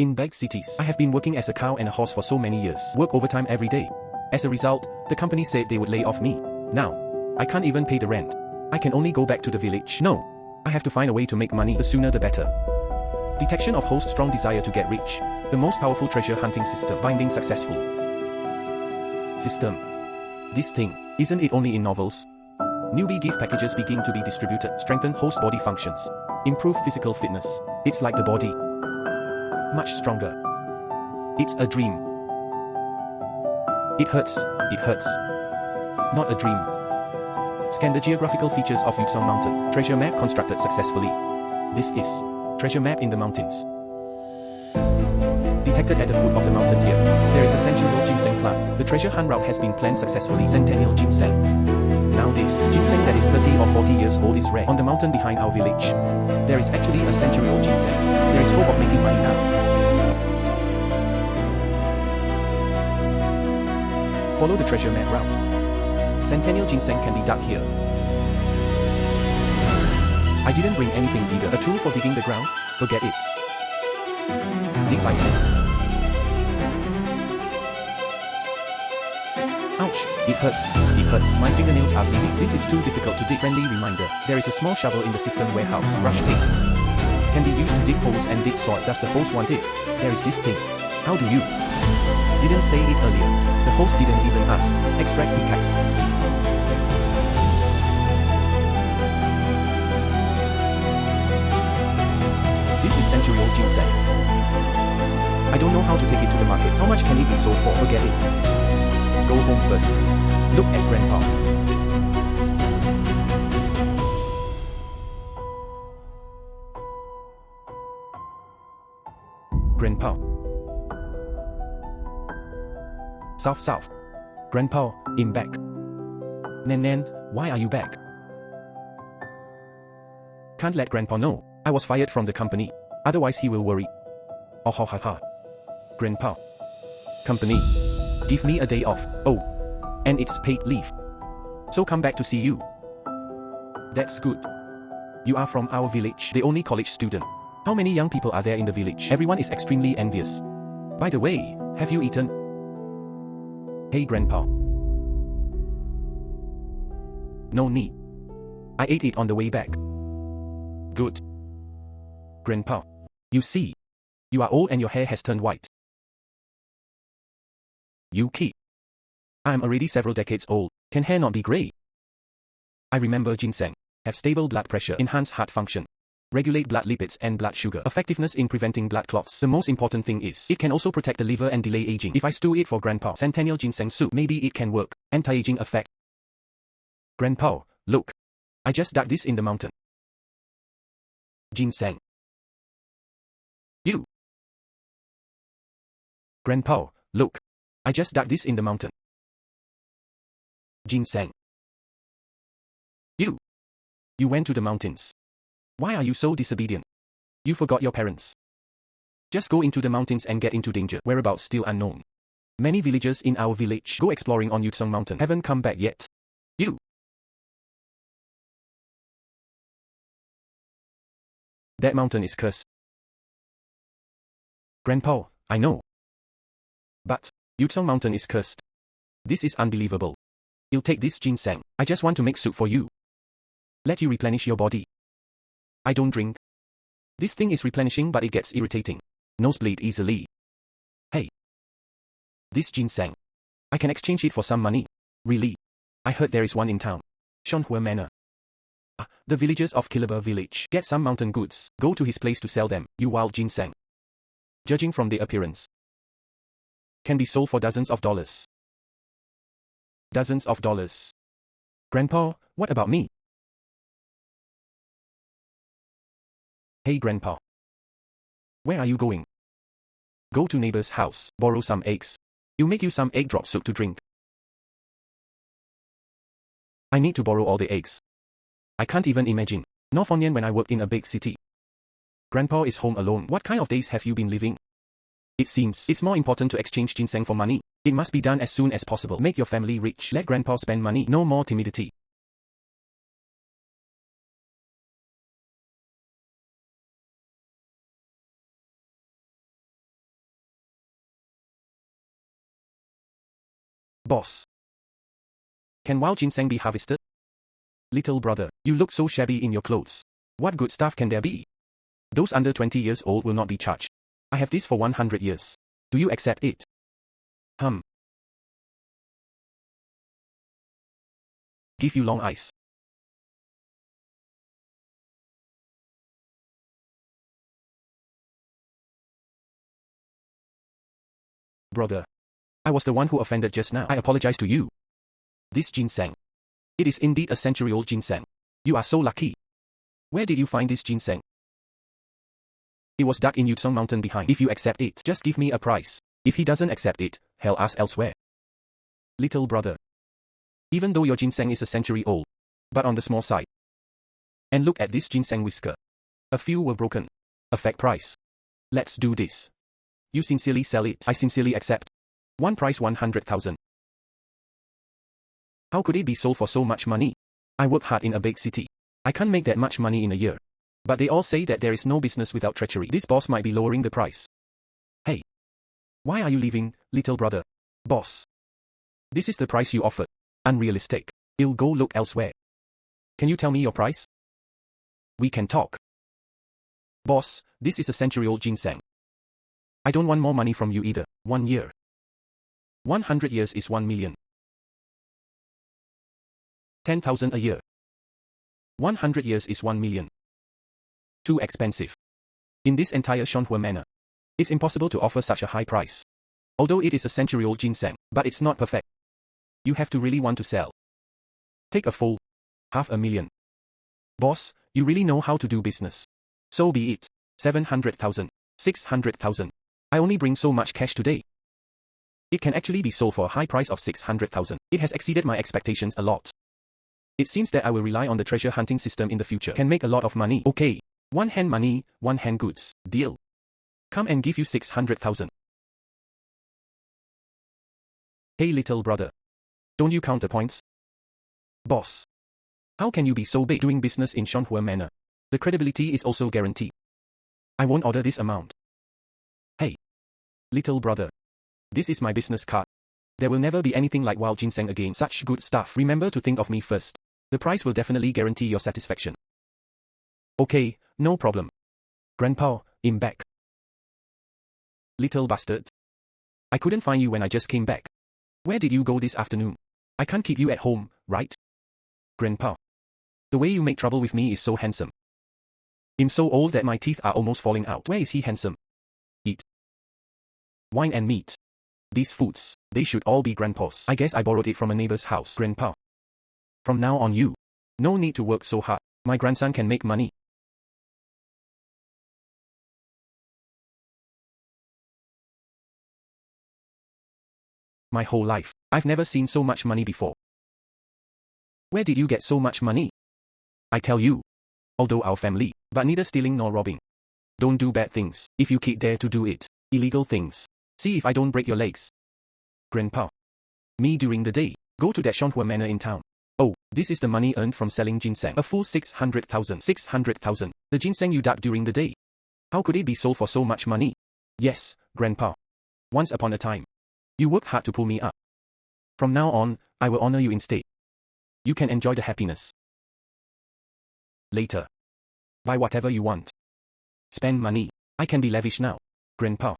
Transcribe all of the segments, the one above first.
In big cities, I have been working as a cow and a horse for so many years. Work overtime every day. As a result, the company said they would lay off me. Now, I can't even pay the rent. I can only go back to the village. No. I have to find a way to make money. The sooner the better. Detection of host's strong desire to get rich. The most powerful treasure hunting system. Finding successful. System. This thing, isn't it only in novels? Newbie gift packages begin to be distributed. Strengthen host body functions. Improve physical fitness. It's like the body. Much stronger. It's a dream. It hurts. It hurts. Not a dream. Scan the geographical features of Yucong Mountain. Treasure map constructed successfully. This is treasure map in the mountains. Detected at the foot of the mountain here. There is a centennial ginseng plant. The treasure hunt route has been planned successfully. Centennial ginseng. Now this ginseng that is 30 or 40 years old is rare. On the mountain behind our village. There is actually a century-old ginseng. There is hope of making money now. Follow the treasure map route. Centennial ginseng can be dug here. I didn't bring anything either. A tool for digging the ground? Forget it. Dig by hand. Ouch, it hurts. It hurts. My fingernails are bleeding. This is too difficult to dig. Friendly reminder. There is a small shovel in the system warehouse. Brush pig. Can be used to dig holes and dig soil. Does the host want it? There is this thing. How do you? Didn't say it earlier. The host didn't even ask. Extract pickaxe. This is century-old ginseng. I don't know how to take it to the market. How much can it be sold for? Forget it. Go home first. Look at Grandpa. Grandpa. South. Grandpa, I'm back. Lin Nan, why are you back? Can't let Grandpa know. I was fired from the company. Otherwise he will worry. Oh ha ha ha. Grandpa. Company. Give me a day off. Oh. And it's paid leave. So come back to see you. That's good. You are from our village. The only college student. How many young people are there in the village? Everyone is extremely envious. By the way, have you eaten? Hey Grandpa. No need. I ate it on the way back. Good. Grandpa. You see. You are old and your hair has turned white. You kid. I am already several decades old. Can hair not be grey? I remember ginseng. Have stable blood pressure, enhance heart function. Regulate blood lipids and blood sugar. Effectiveness in preventing blood clots. The most important thing is, it can also protect the liver and delay aging. If I stew it for Grandpa, centennial ginseng soup, maybe it can work. Anti-aging effect. Grandpa, look. I just dug this in the mountain. Ginseng. You. Grandpa, look. I just dug this in the mountain. Ginseng. You. You went to the mountains. Why are you so disobedient? You forgot your parents. Just go into the mountains and get into danger. Whereabouts still unknown. Many villagers in our village go exploring on Yucong Mountain. Haven't come back yet. You. That mountain is cursed. Grandpa, I know. But Yucong Mountain is cursed. This is unbelievable. You'll take this ginseng. I just want to make soup for you. Let you replenish your body. I don't drink. This thing is replenishing but it gets irritating. Nosebleed easily. Hey. This ginseng. I can exchange it for some money. Really? I heard there is one in town. Shanhua Manor. The villagers of Kilaba village get some mountain goods. Go to his place to sell them. You wild ginseng. Judging from the appearance. Can be sold for dozens of dollars. Dozens of dollars. Grandpa, what about me? Hey Grandpa. Where are you going? Go to neighbor's house, borrow some eggs. He'll make you some egg drop soup to drink. I need to borrow all the eggs. I can't even imagine. North Onyan when I worked in a big city. Grandpa is home alone. What kind of days have you been living? It seems it's more important to exchange ginseng for money. It must be done as soon as possible. Make your family rich. Let Grandpa spend money. No more timidity. Boss. Can wild ginseng be harvested? Little brother, you look so shabby in your clothes. What good stuff can there be? Those under 20 years old will not be charged. I have this for 100 years. Do you accept it? Give you long eyes. Brother. I was the one who offended just now. I apologize to you. This ginseng. It is indeed a century-old ginseng. You are so lucky. Where did you find this ginseng? It was dug in Yuzhong Mountain behind. If you accept it, just give me a price. If he doesn't accept it, hell ask elsewhere. Little brother. Even though your ginseng is a century old, but on the small side. And look at this ginseng whisker. A few were broken. A fair price. Let's do this. You sincerely sell it. I sincerely accept. One price 100,000. How could it be sold for so much money? I work hard in a big city. I can't make that much money in a year. But they all say that there is no business without treachery. This boss might be lowering the price. Hey. Why are you leaving, little brother? Boss. This is the price you offered. Unrealistic. I'll go look elsewhere. Can you tell me your price? We can talk. Boss, this is a century-old ginseng. I don't want more money from you either. 1 year. 100 years is 1 million. 10,000 a year. 100 years is 1 million. Too expensive. In this entire Shanhua manor, it's impossible to offer such a high price. Although it is a century-old ginseng, but it's not perfect. You have to really want to sell. Take a full 500,000. Boss, you really know how to do business. So be it. 700,000. 600,000. I only bring so much cash today. It can actually be sold for a high price of 600,000. It has exceeded my expectations a lot. It seems that I will rely on the treasure hunting system in the future. Can make a lot of money. Okay. One hand money, one hand goods. Deal. Come and give you 600,000. Hey little brother. Don't you count the points? Boss. How can you be so big doing business in Shanhua Manor? The credibility is also guaranteed. I won't order this amount. Hey. Little brother. This is my business card. There will never be anything like wild ginseng again. Such good stuff. Remember to think of me first. The price will definitely guarantee your satisfaction. Okay, no problem. Grandpa, I'm back. Little bastard. I couldn't find you when I just came back. Where did you go this afternoon? I can't keep you at home, right? Grandpa. The way you make trouble with me is so handsome. I'm so old that my teeth are almost falling out. Where is he handsome? Eat. Wine and meat. These foods, they should all be Grandpa's. I guess I borrowed it from a neighbor's house. Grandpa. From now on you. No need to work so hard. My grandson can make money. My whole life, I've never seen so much money before. Where did you get so much money? I tell you. Although our family, but neither stealing nor robbing. Don't do bad things. If you kid dare to do it, illegal things. See if I don't break your legs. Grandpa. Me during the day, go to that Shanhua manor in town. Oh, this is the money earned from selling ginseng. A full 600,000. 600,000. The ginseng you dug during the day. How could it be sold for so much money? Yes, Grandpa. Once upon a time. You worked hard to pull me up. From now on, I will honor you instead. You can enjoy the happiness. Later. Buy whatever you want. Spend money. I can be lavish now. Grandpa.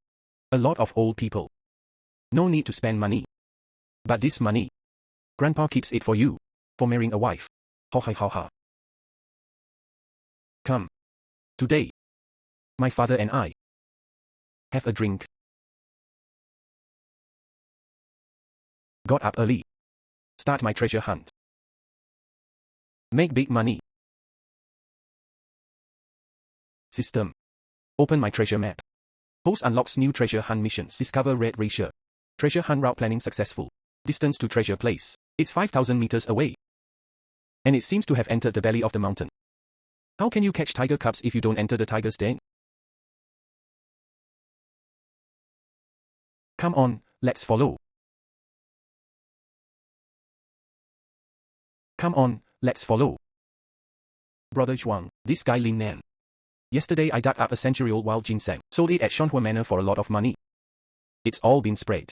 A lot of old people. No need to spend money. But this money. Grandpa keeps it for you. For marrying a wife. Ha ha ha ha. Come. Today. My father and I. Have a drink. Got up early. Start my treasure hunt. Make big money. System. Open my treasure map. Post unlocks new treasure hunt missions. Discover red ratio. Treasure hunt route planning successful. Distance to treasure place. It's 5,000 meters away. And it seems to have entered the belly of the mountain. How can you catch tiger cubs if you don't enter the tiger's den? Come on, let's follow. Come on, let's follow. Brother Zhuang, this guy Lin Nan. Yesterday I dug up a century-old wild ginseng, sold it at Shanhua Manor for a lot of money. It's all been spread.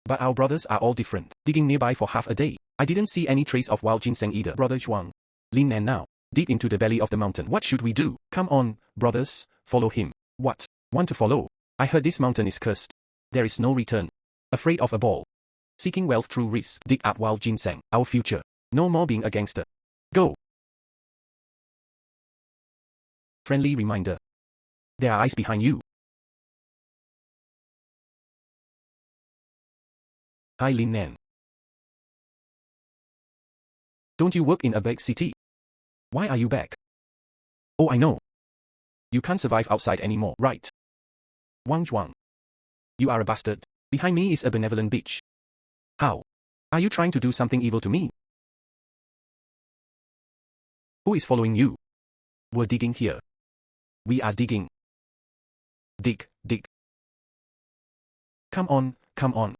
But our brothers are all different. Digging nearby for half a day, I didn't see any trace of wild ginseng either. Brother Zhuang. Lin Nan now, deep into the belly of the mountain. What should we do? Come on, brothers, follow him. What? Want to follow? I heard this mountain is cursed. There is no return. Afraid of a ball. Seeking wealth through risk. Dig up wild ginseng. Our future. No more being a gangster. Go. Friendly reminder. There are eyes behind you. Hi Lin Nan. Don't you work in a big city? Why are you back? Oh, I know. You can't survive outside anymore, right? Wang Zhuang. You are a bastard. Behind me is a benevolent bitch. How? Are you trying to do something evil to me? Who is following you? We're digging here. We are digging. Dig, dig. Come on, come on.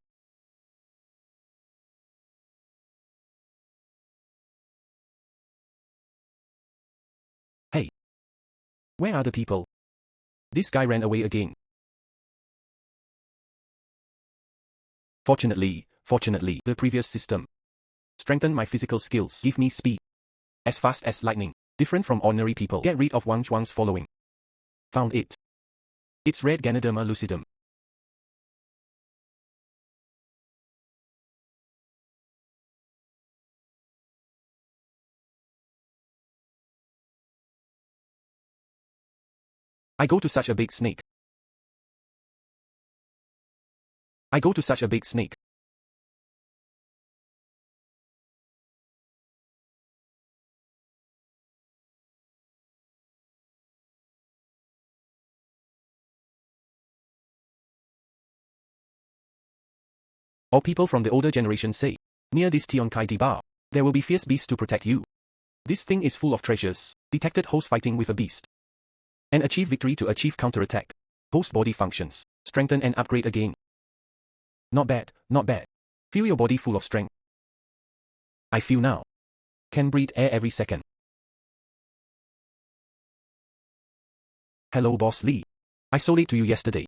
Hey. Where are the people? This guy ran away again. Fortunately, the previous system strengthened my physical skills, give me speed. As fast as lightning, different from ordinary people. Get rid of Wang Zhuang's following. Found it. It's red ganoderma lucidum. I go to such a big snake. All people from the older generation say, near this Tiankai bar, there will be fierce beasts to protect you. This thing is full of treasures. Detected host fighting with a beast. And achieve victory to achieve counterattack. Host body functions. Strengthen and upgrade again. Not bad, not bad. Feel your body full of strength. I feel now. Can breathe air every second. Hello Boss Li. I sold it to you yesterday.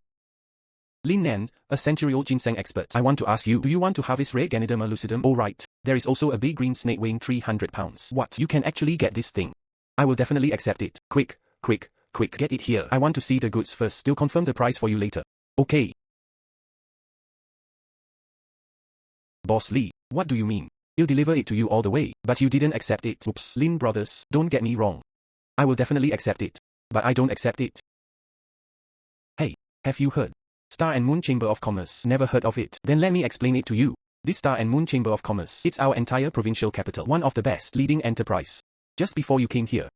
Lin Nan, a century-old ginseng expert. I want to ask you, do you want to harvest red ganoderma lucidum? Oh right, there is also a big green snake weighing 300 pounds. What? You can actually get this thing. I will definitely accept it. Quick, get it here. I want to see the goods first. They'll confirm the price for you later. Okay. Boss Li, what do you mean? He'll deliver it to you all the way, but you didn't accept it. Oops, Lin brothers, don't get me wrong. I will definitely accept it, but I don't accept it. Hey, have you heard? Star and Moon Chamber of Commerce. Never heard of it. Then let me explain it to you. This Star and Moon Chamber of Commerce, it's our entire provincial capital. One of the best leading enterprise. Just before you came here,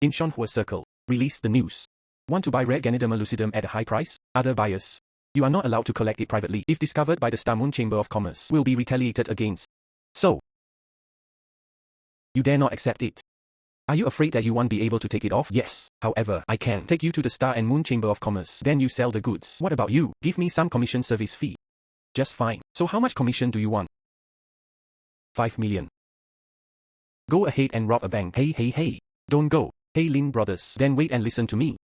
in Shanhua Circle, released the news. Want to buy red ganoderma lucidum at a high price? Other buyers. You are not allowed to collect it privately. If discovered by the Star Moon Chamber of Commerce, will be retaliated against. So, you dare not accept it. Are you afraid that you won't be able to take it off? Yes. However, I can take you to the Star and Moon Chamber of Commerce. Then you sell the goods. What about you? Give me some commission service fee. Just fine. So how much commission do you want? 5 million. Go ahead and rob a bank. Hey. Don't go. Hey Lin brothers. Then wait and listen to me.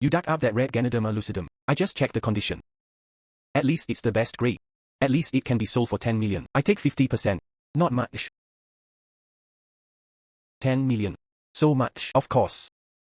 You dug up that red ganoderma lucidum. I just checked the condition. At least it's the best grade. At least it can be sold for 10 million. I take 50%. Not much. 10 million. So much, of course.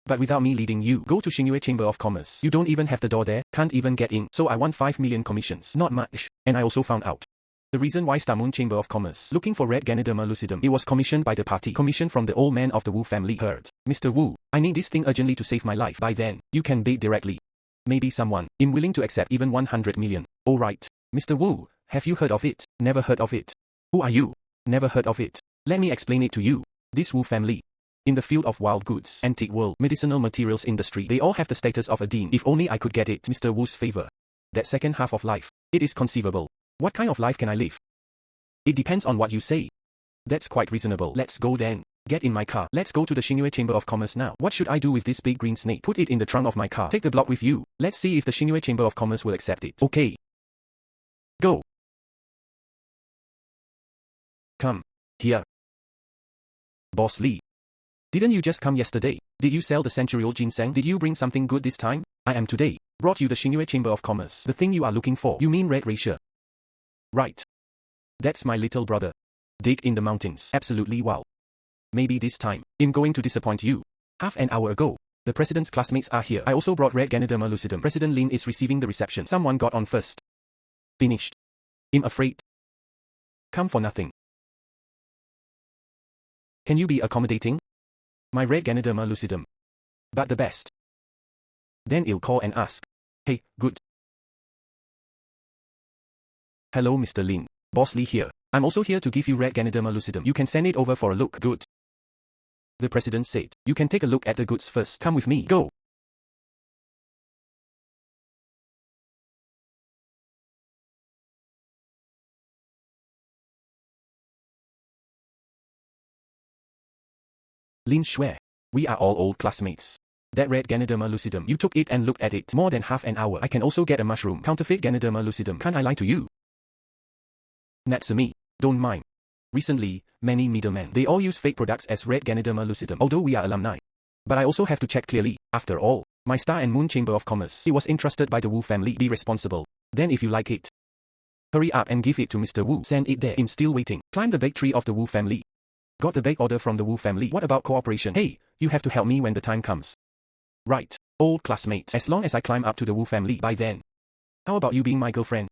But without me leading you, go to Xingyue Chamber of Commerce. You don't even have the door there, can't even get in. So I want 5 million commissions. Not much. And I also found out the reason why Star Moon Chamber of Commerce looking for red ganoderma lucidum. It was commissioned by the party. Commissioned from the old man of the Wu family. Heard. Mr. Wu, I need this thing urgently to save my life. By then, you can bid directly. Maybe someone is willing to accept even 100 million. Alright. Mr. Wu, have you heard of it? Never heard of it. Who are you? Never heard of it. Let me explain it to you. This Wu family, in the field of wild goods, antique world, medicinal materials industry, they all have the status of a dean. If only I could get it, Mr. Wu's favor. That second half of life, it is conceivable. What kind of life can I live? It depends on what you say. That's quite reasonable. Let's go then. Get in my car. Let's go to the Xingyue Chamber of Commerce now. What should I do with this big green snake? Put it in the trunk of my car. Take the block with you. Let's see if the Xingyue Chamber of Commerce will accept it. Okay. Go. Come. Here. Boss Li. Didn't you just come yesterday? Did you sell the century-old ginseng? Did you bring something good this time? I am today. Brought you the Xingyue Chamber of Commerce. The thing you are looking for. You mean red racia? Right. That's my little brother. Dig in the mountains. Absolutely wow. Maybe this time, I'm going to disappoint you. Half an hour ago, the president's classmates are here. I also brought red ganoderma lucidum. President Lin is receiving the reception. Someone got on first. Finished. I'm afraid. Come for nothing. Can you be accommodating? My red ganoderma lucidum. But the best. Then I'll call and ask. Hey, good. Hello Mr. Lin. Boss Lee here. I'm also here to give you red ganoderma lucidum. You can send it over for a look. Good. The president said, you can take a look at the goods first. Come with me. Go. Lin Shui. We are all old classmates. That red ganoderma lucidum, you took it and looked at it more than half an hour. I can also get a mushroom. Counterfeit ganoderma lucidum. Can't I lie to you? Natsumi. Don't mind. Recently, many middlemen, they all use fake products as red ganoderma lucidum, although we are alumni. But I also have to check clearly. After all, my Star and Moon Chamber of Commerce, it was entrusted by the Wu family. Be responsible. Then if you like it, hurry up and give it to Mr. Wu. Send it there. I'm still waiting. Climb the big tree of the Wu family. Got the big order from the Wu family. What about cooperation? Hey, you have to help me when the time comes. Right. Old classmates. As long as I climb up to the Wu family by then. How about you being my girlfriend?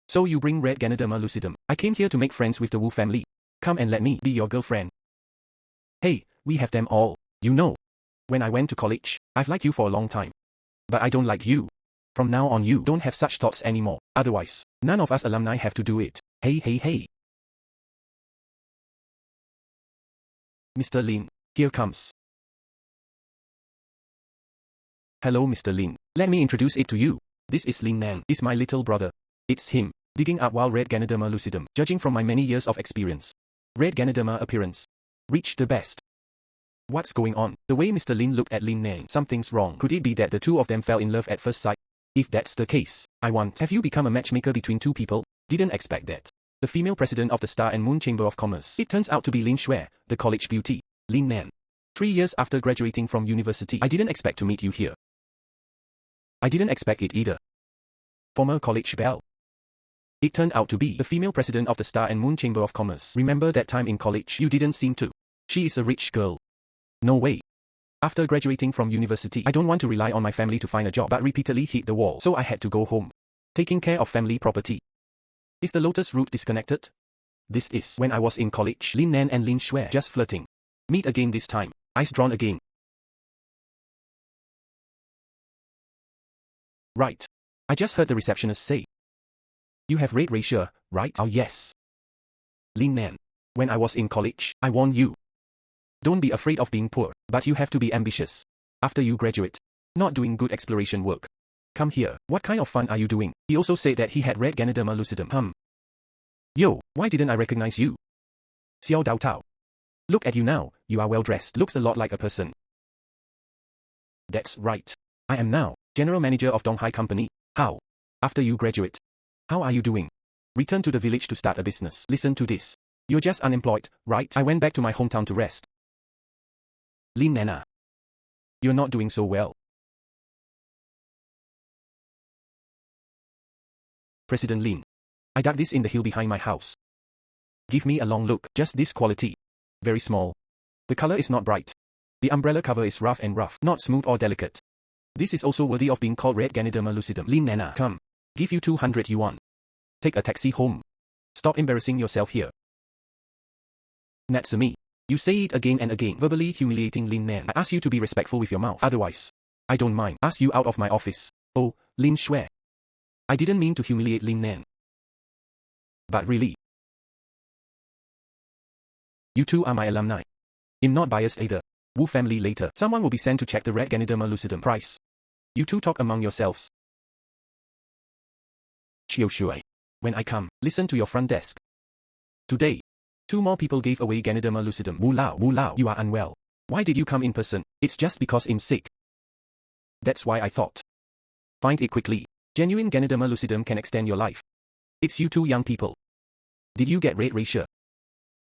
So you bring red ganoderma lucidum. I came here to make friends with the Wu family. Come and let me be your girlfriend. Hey, we have them all. You know. When I went to college, I've liked you for a long time. But I don't like you. From now on you don't have such thoughts anymore. Otherwise, none of us alumni have to do it. Hey hey hey. Mr. Lin, here comes. Hello Mr. Lin. Let me introduce it to you. This is Lin Nan. It's my little brother. It's him. Digging up wild red ganoderma lucidum. Judging from my many years of experience. Red ganoderma appearance. Reach the best. What's going on? The way Mr. Lin looked at Lin Nan. Something's wrong. Could it be that the two of them fell in love at first sight? If that's the case, have you become a matchmaker between two people? Didn't expect that. The female president of the Star and Moon Chamber of Commerce. It turns out to be Lin Shui, the college beauty. Lin Nan. 3 years after graduating from university. I didn't expect to meet you here. I didn't expect it either. Former college belle. It turned out to be the female president of the Star and Moon Chamber of Commerce. Remember that time in college? You didn't seem to. She is a rich girl. No way. After graduating from university, I don't want to rely on my family to find a job but repeatedly hit the wall, so I had to go home. Taking care of family property. Is the lotus root disconnected? This is when I was in college. Lin Nan and Lin Shui just flirting. Meet again this time. Eyes drawn again. Right. I just heard the receptionist say. You have red racial, right? Oh yes. Lin Nan. When I was in college, I warned you. Don't be afraid of being poor, but you have to be ambitious. After you graduate, not doing good exploration work. Come here, what kind of fun are you doing? He also said that he had red ganoderma lucidum. Yo, why didn't I recognize you? Xiao Dao Tao. Look at you now, you are well dressed. Looks a lot like a person. That's right. I am now general manager of Donghai Company. How? After you graduate. How are you doing? Return to the village to start a business. Listen to this. You're just unemployed, right? I went back to my hometown to rest. Lin Nana. You're not doing so well. President Lin. I dug this in the hill behind my house. Give me a long look. Just this quality. Very small. The color is not bright. The umbrella cover is rough and rough, not smooth or delicate. This is also worthy of being called red ganoderma lucidum. Lin Nana, come. Give you 200 yuan. Take a taxi home. Stop embarrassing yourself here. Natsumi. You say it again and again, verbally humiliating Lin Nan. I ask you to be respectful with your mouth. Otherwise, I don't mind. Ask you out of my office. Oh, Lin Shui. I didn't mean to humiliate Lin Nan. But really. You two are my alumni. I'm not biased either. Wu family later. Someone will be sent to check the red ganoderma lucidum price. You two talk among yourselves. Xiao Shui. When I come, listen to your front desk. Today, 2 more people gave away ganoderma lucidum. Wu Lao, you are unwell. Why did you come in person? It's just because I'm sick. That's why I thought. Find it quickly. Genuine ganoderma lucidum can extend your life. It's you 2 young people. Did you get red racial?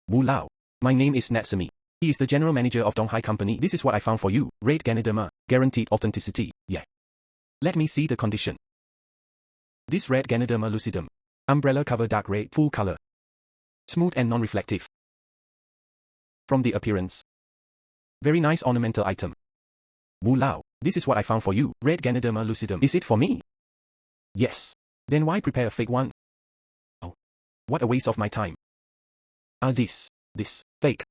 Wu Lao. My name is Natsumi. He is the general manager of Donghai Company. This is what I found for you. Red ganoderma. Guaranteed authenticity. Yeah. Let me see the condition. This red ganoderma lucidum. Umbrella cover dark red, full color. Smooth and non-reflective. From the appearance. Very nice ornamental item. Wu Lao, this is what I found for you, red Ganoderma lucidum. Is it for me? Yes. Then why prepare a fake one? Oh. What a waste of my time. This fake.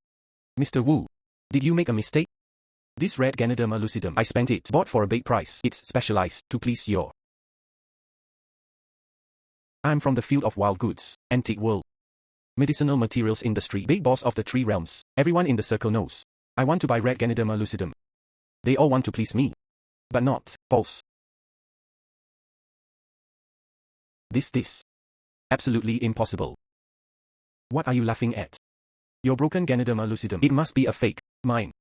Mr. Wu, did you make a mistake? This red Ganoderma lucidum, I spent it, bought for a big price. It's specialized to please your. I'm from the field of wild goods, antique world. Medicinal materials industry, big boss of the three realms. Everyone in the circle knows. I want to buy red Ganoderma lucidum. They all want to please me. But not, false. This. Absolutely impossible. What are you laughing at? Your broken Ganoderma lucidum. It must be a fake. Mine.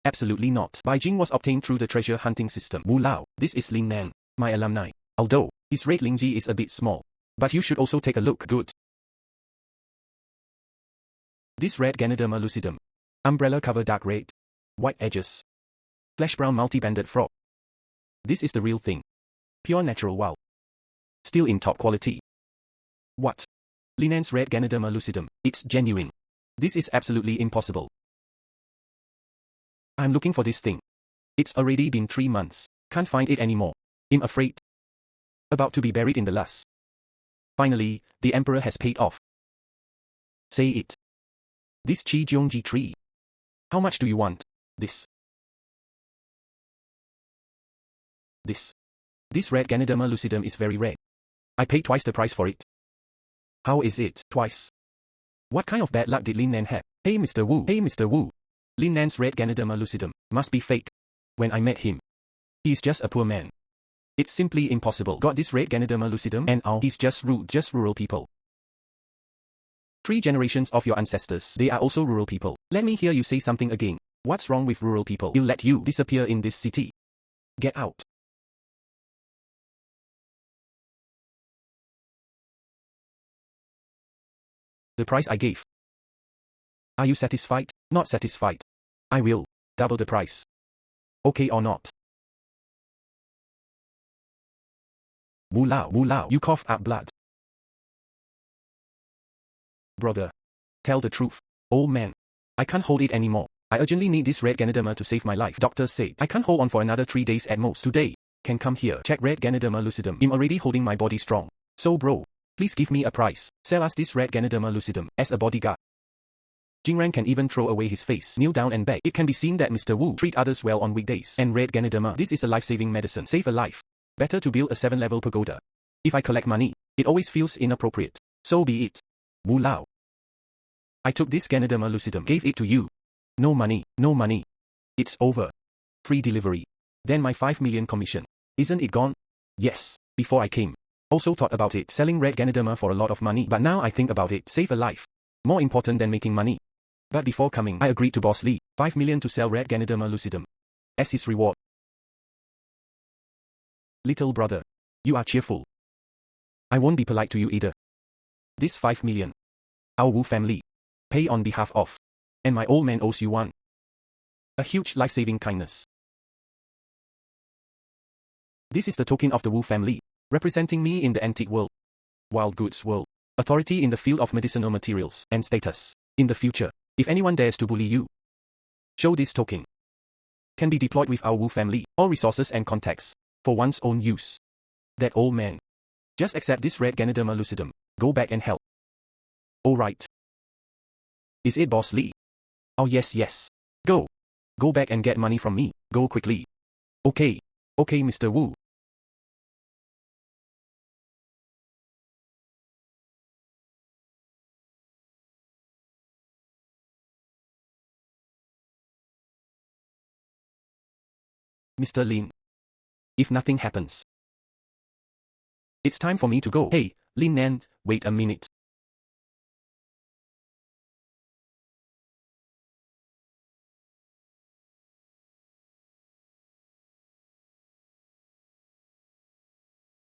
Absolutely not. Beijing was obtained through the treasure hunting system. Wu Lao, this is Lin Nan, my alumni. Although, his red lingzhi is a bit small. But you should also take a look. Good. This red Ganoderma lucidum. Umbrella cover dark red. White edges. Flesh brown multi-banded frog. This is the real thing. Pure natural wow. Still in top quality. What? Lin Nan's red Ganoderma lucidum. It's genuine. This is absolutely impossible. I'm looking for this thing. It's already been 3 months. Can't find it anymore. I'm afraid. About to be buried in the loss. Finally, the emperor has paid off. Say it. This Chi tree. How much do you want? This red Ganoderma lucidum is very rare. I paid twice the price for it. How is it twice? What kind of bad luck did Lin Nan have? Hey Mr. Wu. Lin Nan's red Ganoderma lucidum must be fake. When I met him, he's just a poor man. It's simply impossible. Got this red Ganoderma lucidum and he's just rude, just rural people. 3 generations of your ancestors, they are also rural people. Let me hear you say something again. What's wrong with rural people? He'll let you disappear in this city. Get out. The price I gave. Are you satisfied? Not satisfied. I will double the price. Okay or not? Wu Lao, you coughed up blood. Brother, tell the truth. Old man, I can't hold it anymore. I urgently need this red Ganoderma to save my life. Doctor said I can't hold on for another 3 days at most. Today, can come here. Check red Ganoderma lucidum. I'm already holding my body strong. So bro, please give me a price. Sell us this red Ganoderma lucidum as a bodyguard. Jingran can even throw away his face, kneel down and beg. It can be seen that Mr. Wu treat others well on weekdays. And red Ganoderma, this is a life-saving medicine. Save a life. Better to build a 7-level pagoda. If I collect money, it always feels inappropriate. So be it. Wu Lao. I took this Ganoderma lucidum, gave it to you. No money. It's over. Free delivery. Then my 5 million commission. Isn't it gone? Yes, before I came. Also thought about it, selling red Ganoderma for a lot of money. But now I think about it, save a life. More important than making money. But before coming, I agreed to Boss Lee, 5 million to sell red Ganoderma lucidum. As his reward. Little brother, you are cheerful. I won't be polite to you either. This 5 million. Our Wu family. Pay on behalf of. And my old man owes you one. A huge life-saving kindness. This is the token of the Wu family, representing me in the antique world. Wild goods world. Authority in the field of medicinal materials and status. In the future, if anyone dares to bully you, show this token. Can be deployed with our Wu family, all resources and contacts, for one's own use. That old man. Just accept this red Ganoderma lucidum. Go back and help. Alright. Is it Boss Lee? Oh yes. Go. Go back and get money from me. Go quickly. Okay, Mr. Wu. Mr. Lin. If nothing happens, it's time for me to go. Hey, Lin Nan, wait a minute.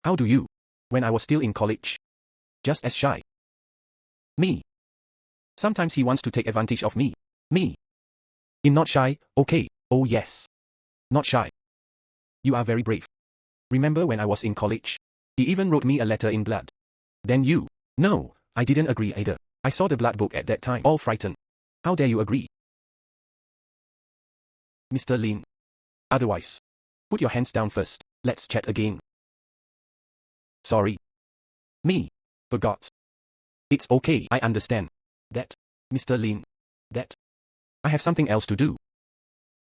How do you? When I was still in college. Just as shy. Me. Sometimes he wants to take advantage of me. Me. I'm not shy, okay, oh yes. Not shy. You are very brave. Remember when I was in college? He even wrote me a letter in blood. Then you No, I didn't agree either. I saw the blood book at that time, all frightened. How dare you agree? Mr. Lin. Otherwise. Put your hands down first, let's chat again. Sorry. Me. Forgot. It's okay, I understand. That, Mr. Lin. That. I have something else to do.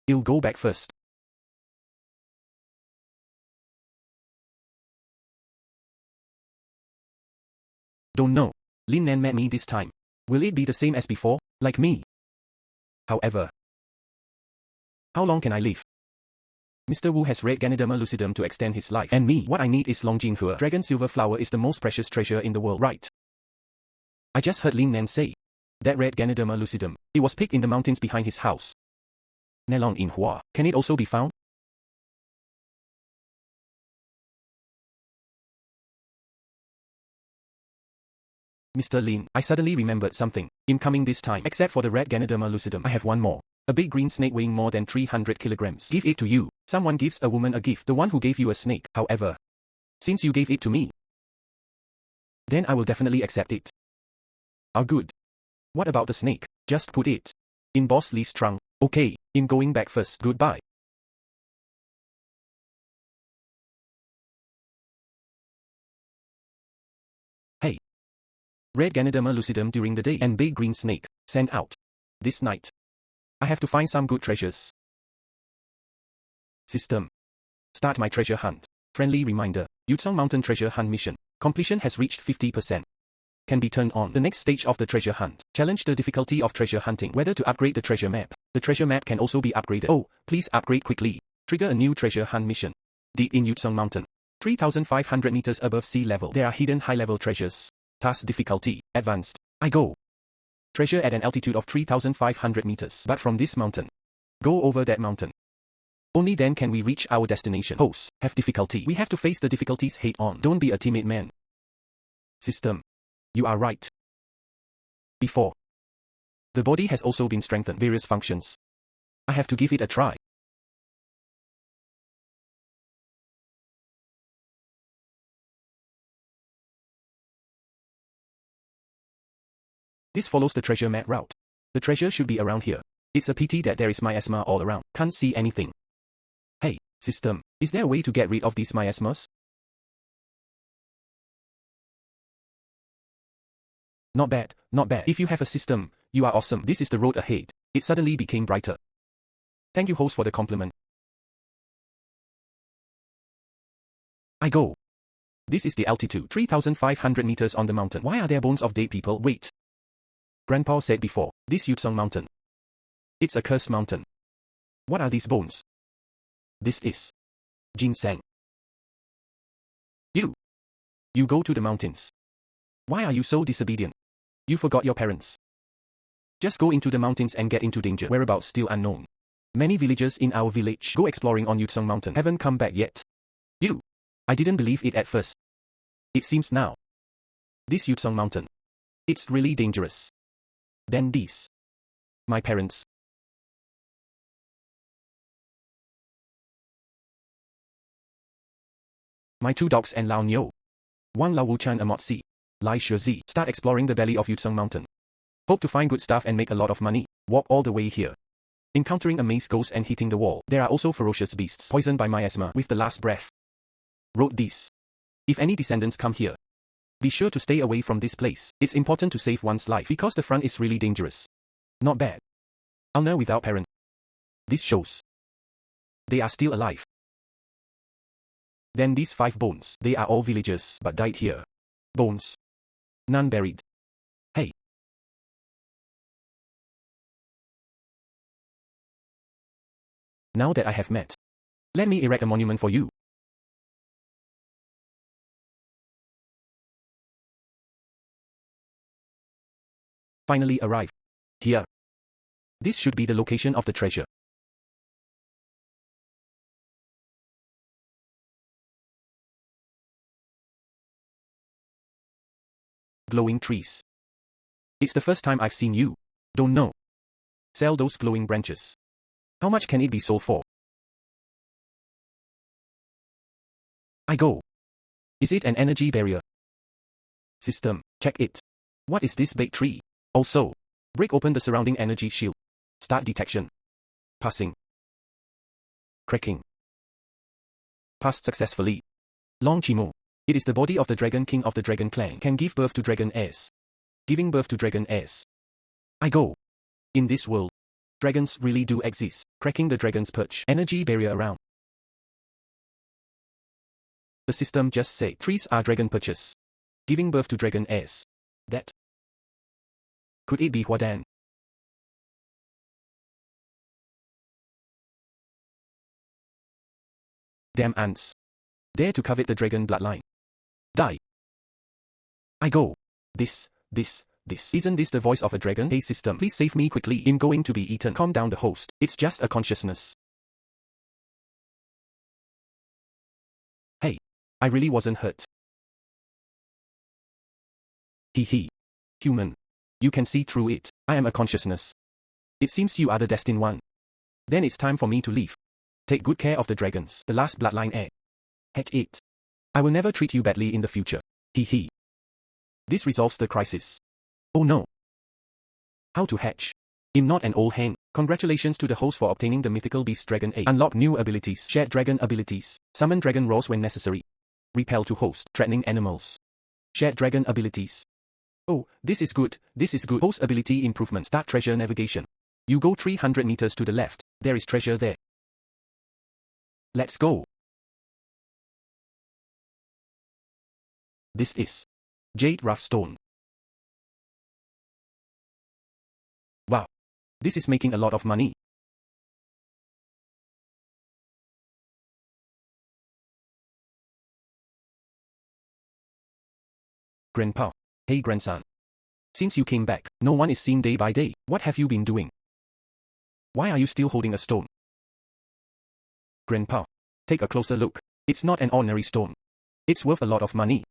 You'll go back first. Don't know. Lin Nan met me this time. Will it be the same as before, like me? However. How long can I live? Mr. Wu has read Ganoderma lucidum to extend his life. And me, what I need is longjinhua. Dragon silver flower is the most precious treasure in the world, right? I just heard Lin Nan say. That red Ganoderma lucidum. It was picked in the mountains behind his house. Nelong in Hua. Can it also be found? Mr. Lin, I suddenly remembered something. In coming this time, except for the red Ganoderma lucidum, I have one more. A big green snake weighing more than 300 kilograms. Give it to you. Someone gives a woman a gift. The one who gave you a snake. However, since you gave it to me, then I will definitely accept it. Ah, good. What about the snake? Just put it in Boss Lee's trunk. Okay, in going back first. Goodbye. Hey. Red Ganoderma lucidum during the day and big green snake sent out this night. I have to find some good treasures. System. Start my treasure hunt. Friendly reminder. Yutsong Mountain treasure hunt mission. Completion has reached 50%. Can be turned on. The next stage of the treasure hunt. Challenge the difficulty of treasure hunting. Whether to upgrade the treasure map. The treasure map can also be upgraded. Oh, please upgrade quickly. Trigger a new treasure hunt mission. Deep in Yutsong Mountain. 3,500 meters above sea level. There are hidden high-level treasures. Task difficulty. Advanced. I go. Treasure at an altitude of 3,500 meters. But from this mountain. Go over that mountain. Only then can we reach our destination. Pose. Have difficulty. We have to face the difficulties head on. Don't be a timid man. System. You are right. Before. The body has also been strengthened. Various functions. I have to give it a try. This follows the treasure map route. The treasure should be around here. It's a pity that there is miasma all around. Can't see anything. Hey, system, is there a way to get rid of these miasmas? Not bad, not bad. If you have a system, you are awesome. This is the road ahead. It suddenly became brighter. Thank you, host, for the compliment. I go. This is the altitude. 3,500 meters on the mountain. Why are there bones of dead people? Wait. Grandpa said before, this Yutsong Mountain. It's a cursed mountain. What are these bones? This is ginseng. You go to the mountains. Why are you so disobedient? You forgot your parents. Just go into the mountains and get into danger. Whereabouts still unknown. Many villagers in our village go exploring on Yutsong Mountain. Haven't come back yet. I didn't believe it at first. It seems now. This Yutsong Mountain. It's really dangerous. Then these. My parents. My two dogs and Lao Nyo. One Lao Wuchan Amotsi. Lai Shezi. Start exploring the belly of Yutsong Mountain. Hope to find good stuff and make a lot of money. Walk all the way here. Encountering a maze ghost and hitting the wall. There are also ferocious beasts poisoned by miasma with the last breath. Wrote this. If any descendants come here, be sure to stay away from this place. It's important to save one's life because the front is really dangerous. Not bad. Ulna without parent. This shows they are still alive. Then these 5 bones. They are all villagers but died here. Bones. None buried. Hey. Now that I have met, let me erect a monument for you. Finally arrived. Here. This should be the location of the treasure. Glowing trees. It's the first time I've seen you. Don't know. Sell those glowing branches. How much can it be sold for? I go. Is it an energy barrier? System, check it. What is this big tree? Also, break open the surrounding energy shield. Start detection. Passing. Cracking. Passed successfully. Long Chimo. It is the body of the dragon king of the dragon clan. Can give birth to dragon heirs. Giving birth to dragon heirs. I go. In this world, dragons really do exist. Cracking the dragon's perch. Energy barrier around. The system just said trees are dragon perches. Giving birth to dragon heirs. That. Could it be Huadan? Damn ants. Dare to covet the dragon bloodline. Die. I go. This. Isn't this the voice of a dragon? Hey system, please save me quickly. I'm going to be eaten. Calm down the host. It's just a consciousness. Hey. I really wasn't hurt. Hee. Human. You can see through it. I am a consciousness. It seems you are the destined one. Then it's time for me to leave. Take good care of the dragons, the last bloodline heir. Hatch it. I will never treat you badly in the future. Hee. This resolves the crisis. Oh no. How to hatch? I'm not an old hen. Congratulations to the host for obtaining the mythical beast dragon 8. Unlock new abilities. Shared dragon abilities. Summon dragon roars when necessary. Repel to host threatening animals. Shared dragon abilities. Oh, this is good. Host ability improvement. Start treasure navigation. You go 300 meters to the left. There is treasure there. Let's go. This is jade rough stone. Wow. This is making a lot of money. Grandpa. Hey grandson. Since you came back, no one is seen day by day. What have you been doing? Why are you still holding a stone? Grandpa. Take a closer look. It's not an ordinary stone. It's worth a lot of money.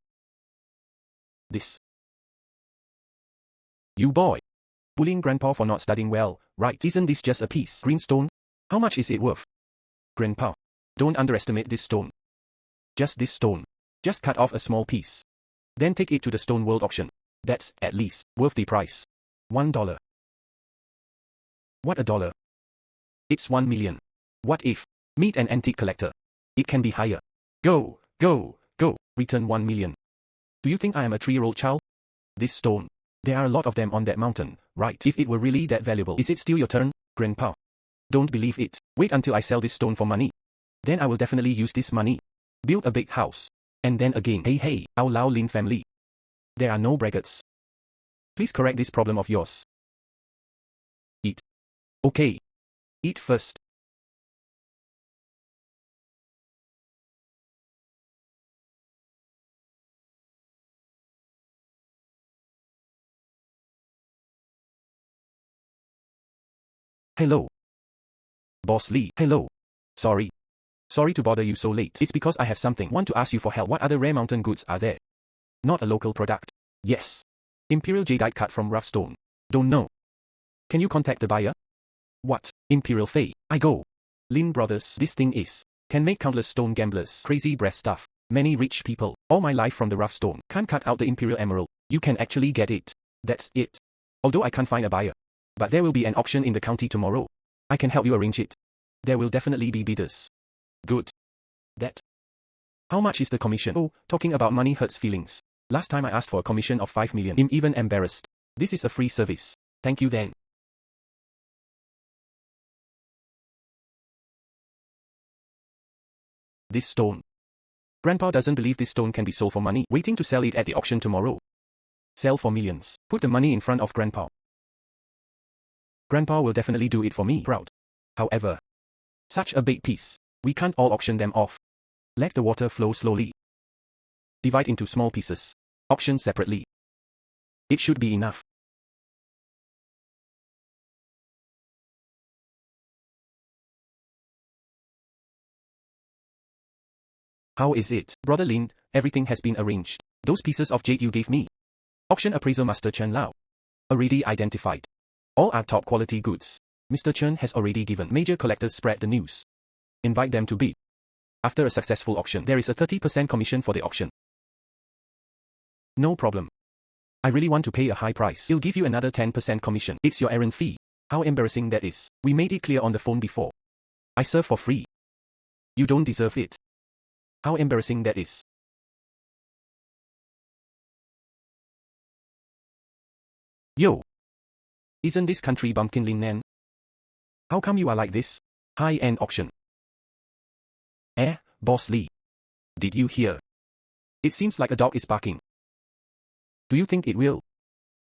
This. You boy. Bullying grandpa for not studying well, right? Isn't this just a piece? Green stone? How much is it worth? Grandpa. Don't underestimate this stone. Just this stone. Just cut off a small piece. Then take it to the stone world auction. That's, at least, worth the price. $1. What $1? It's 1 million. What if? Meet an antique collector. It can be higher. Go. Return 1 million. Do you think I am a 3-year-old child? This stone. There are a lot of them on that mountain, right? If it were really that valuable, is it still your turn, Grandpa? Don't believe it. Wait until I sell this stone for money. Then I will definitely use this money. Build a big house. And then again, hey, our Lao Lin family. There are no brackets. Please correct this problem of yours. Eat. Okay. Eat first. Hello. Boss Lee. Hello. Sorry to bother you so late. It's because I have something. Want to ask you for help. What other rare mountain goods are there? Not a local product. Yes. Imperial jadeite cut from rough stone. Don't know. Can you contact the buyer? What? Imperial Fei. I go. Lin Brothers. This thing is. Can make countless stone gamblers. Crazy breast stuff. Many rich people. All my life from the rough stone. Can't cut out the Imperial Emerald. You can actually get it. That's it. Although I can't find a buyer. But there will be an auction in the county tomorrow. I can help you arrange it. There will definitely be bidders. Good. That. How much is the commission? Oh, talking about money hurts feelings. Last time I asked for a commission of 5 million. I'm even embarrassed. This is a free service. Thank you then. This stone. Grandpa doesn't believe this stone can be sold for money. Waiting to sell it at the auction tomorrow. Sell for millions. Put the money in front of Grandpa. Grandpa will definitely do it for me. Proud. However, such a big piece. We can't all auction them off. Let the water flow slowly. Divide into small pieces. Auction separately. It should be enough. How is it, Brother Lin? Everything has been arranged. Those pieces of jade you gave me. Auction appraiser Master Chen Lao. Already identified. All are top quality goods. Mr. Chen has already given major collectors spread the news. Invite them to bid. After a successful auction, there is a 30% commission for the auction. No problem. I really want to pay a high price. He'll give you another 10% commission. It's your errand fee. How embarrassing that is. We made it clear on the phone before. I serve for free. You don't deserve it. How embarrassing that is. Yo. Isn't this country bumpkin Lin Nan? How come you are like this? High-end auction. Boss Lee. Did you hear? It seems like a dog is barking. Do you think it will?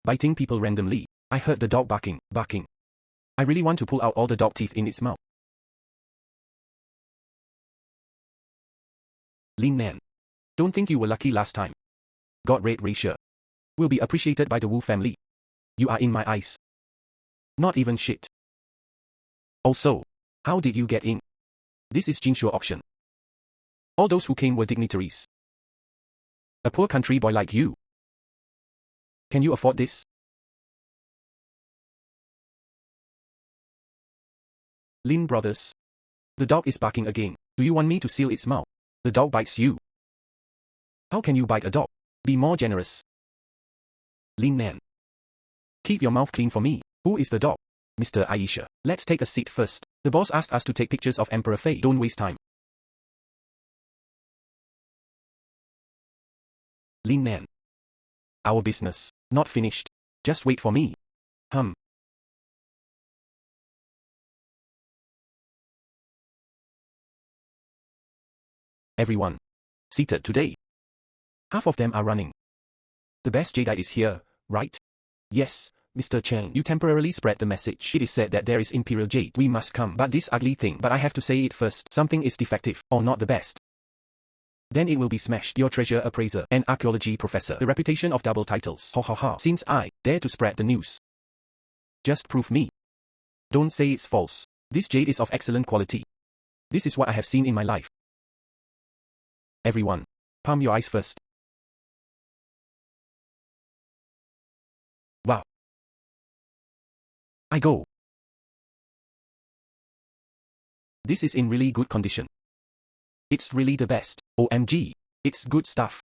Biting people randomly. I heard the dog barking. I really want to pull out all the dog teeth in its mouth. Lin Nan. Don't think you were lucky last time. Got red ratio. Will be appreciated by the Wu family. You are in my eyes. Not even shit. Also, how did you get in? This is Jinshuo auction. All those who came were dignitaries. A poor country boy like you. Can you afford this? Lin brothers. The dog is barking again. Do you want me to seal its mouth? The dog bites you. How can you bite a dog? Be more generous. Lin Nan. Keep your mouth clean for me. Who is the dog? Mr. Aisha. Let's take a seat first. The boss asked us to take pictures of Emperor Fei. Don't waste time. Lin Nan. Our business. Not finished. Just wait for me. Everyone. Seated today. Half of them are running. The best jadeite is here, right? Yes, Mr. Chen. You temporarily spread the message. It is said that there is imperial jade. We must come. But this ugly thing. But I have to say it first. Something is defective, or not the best. Then it will be smashed. Your treasure appraiser and archaeology professor. The reputation of double titles. Ha ha ha. Since I dare to spread the news. Just prove me. Don't say it's false. This jade is of excellent quality. This is what I have seen in my life. Everyone. Palm your eyes first. Wow. I go. This is in really good condition. It's really the best. OMG. It's good stuff.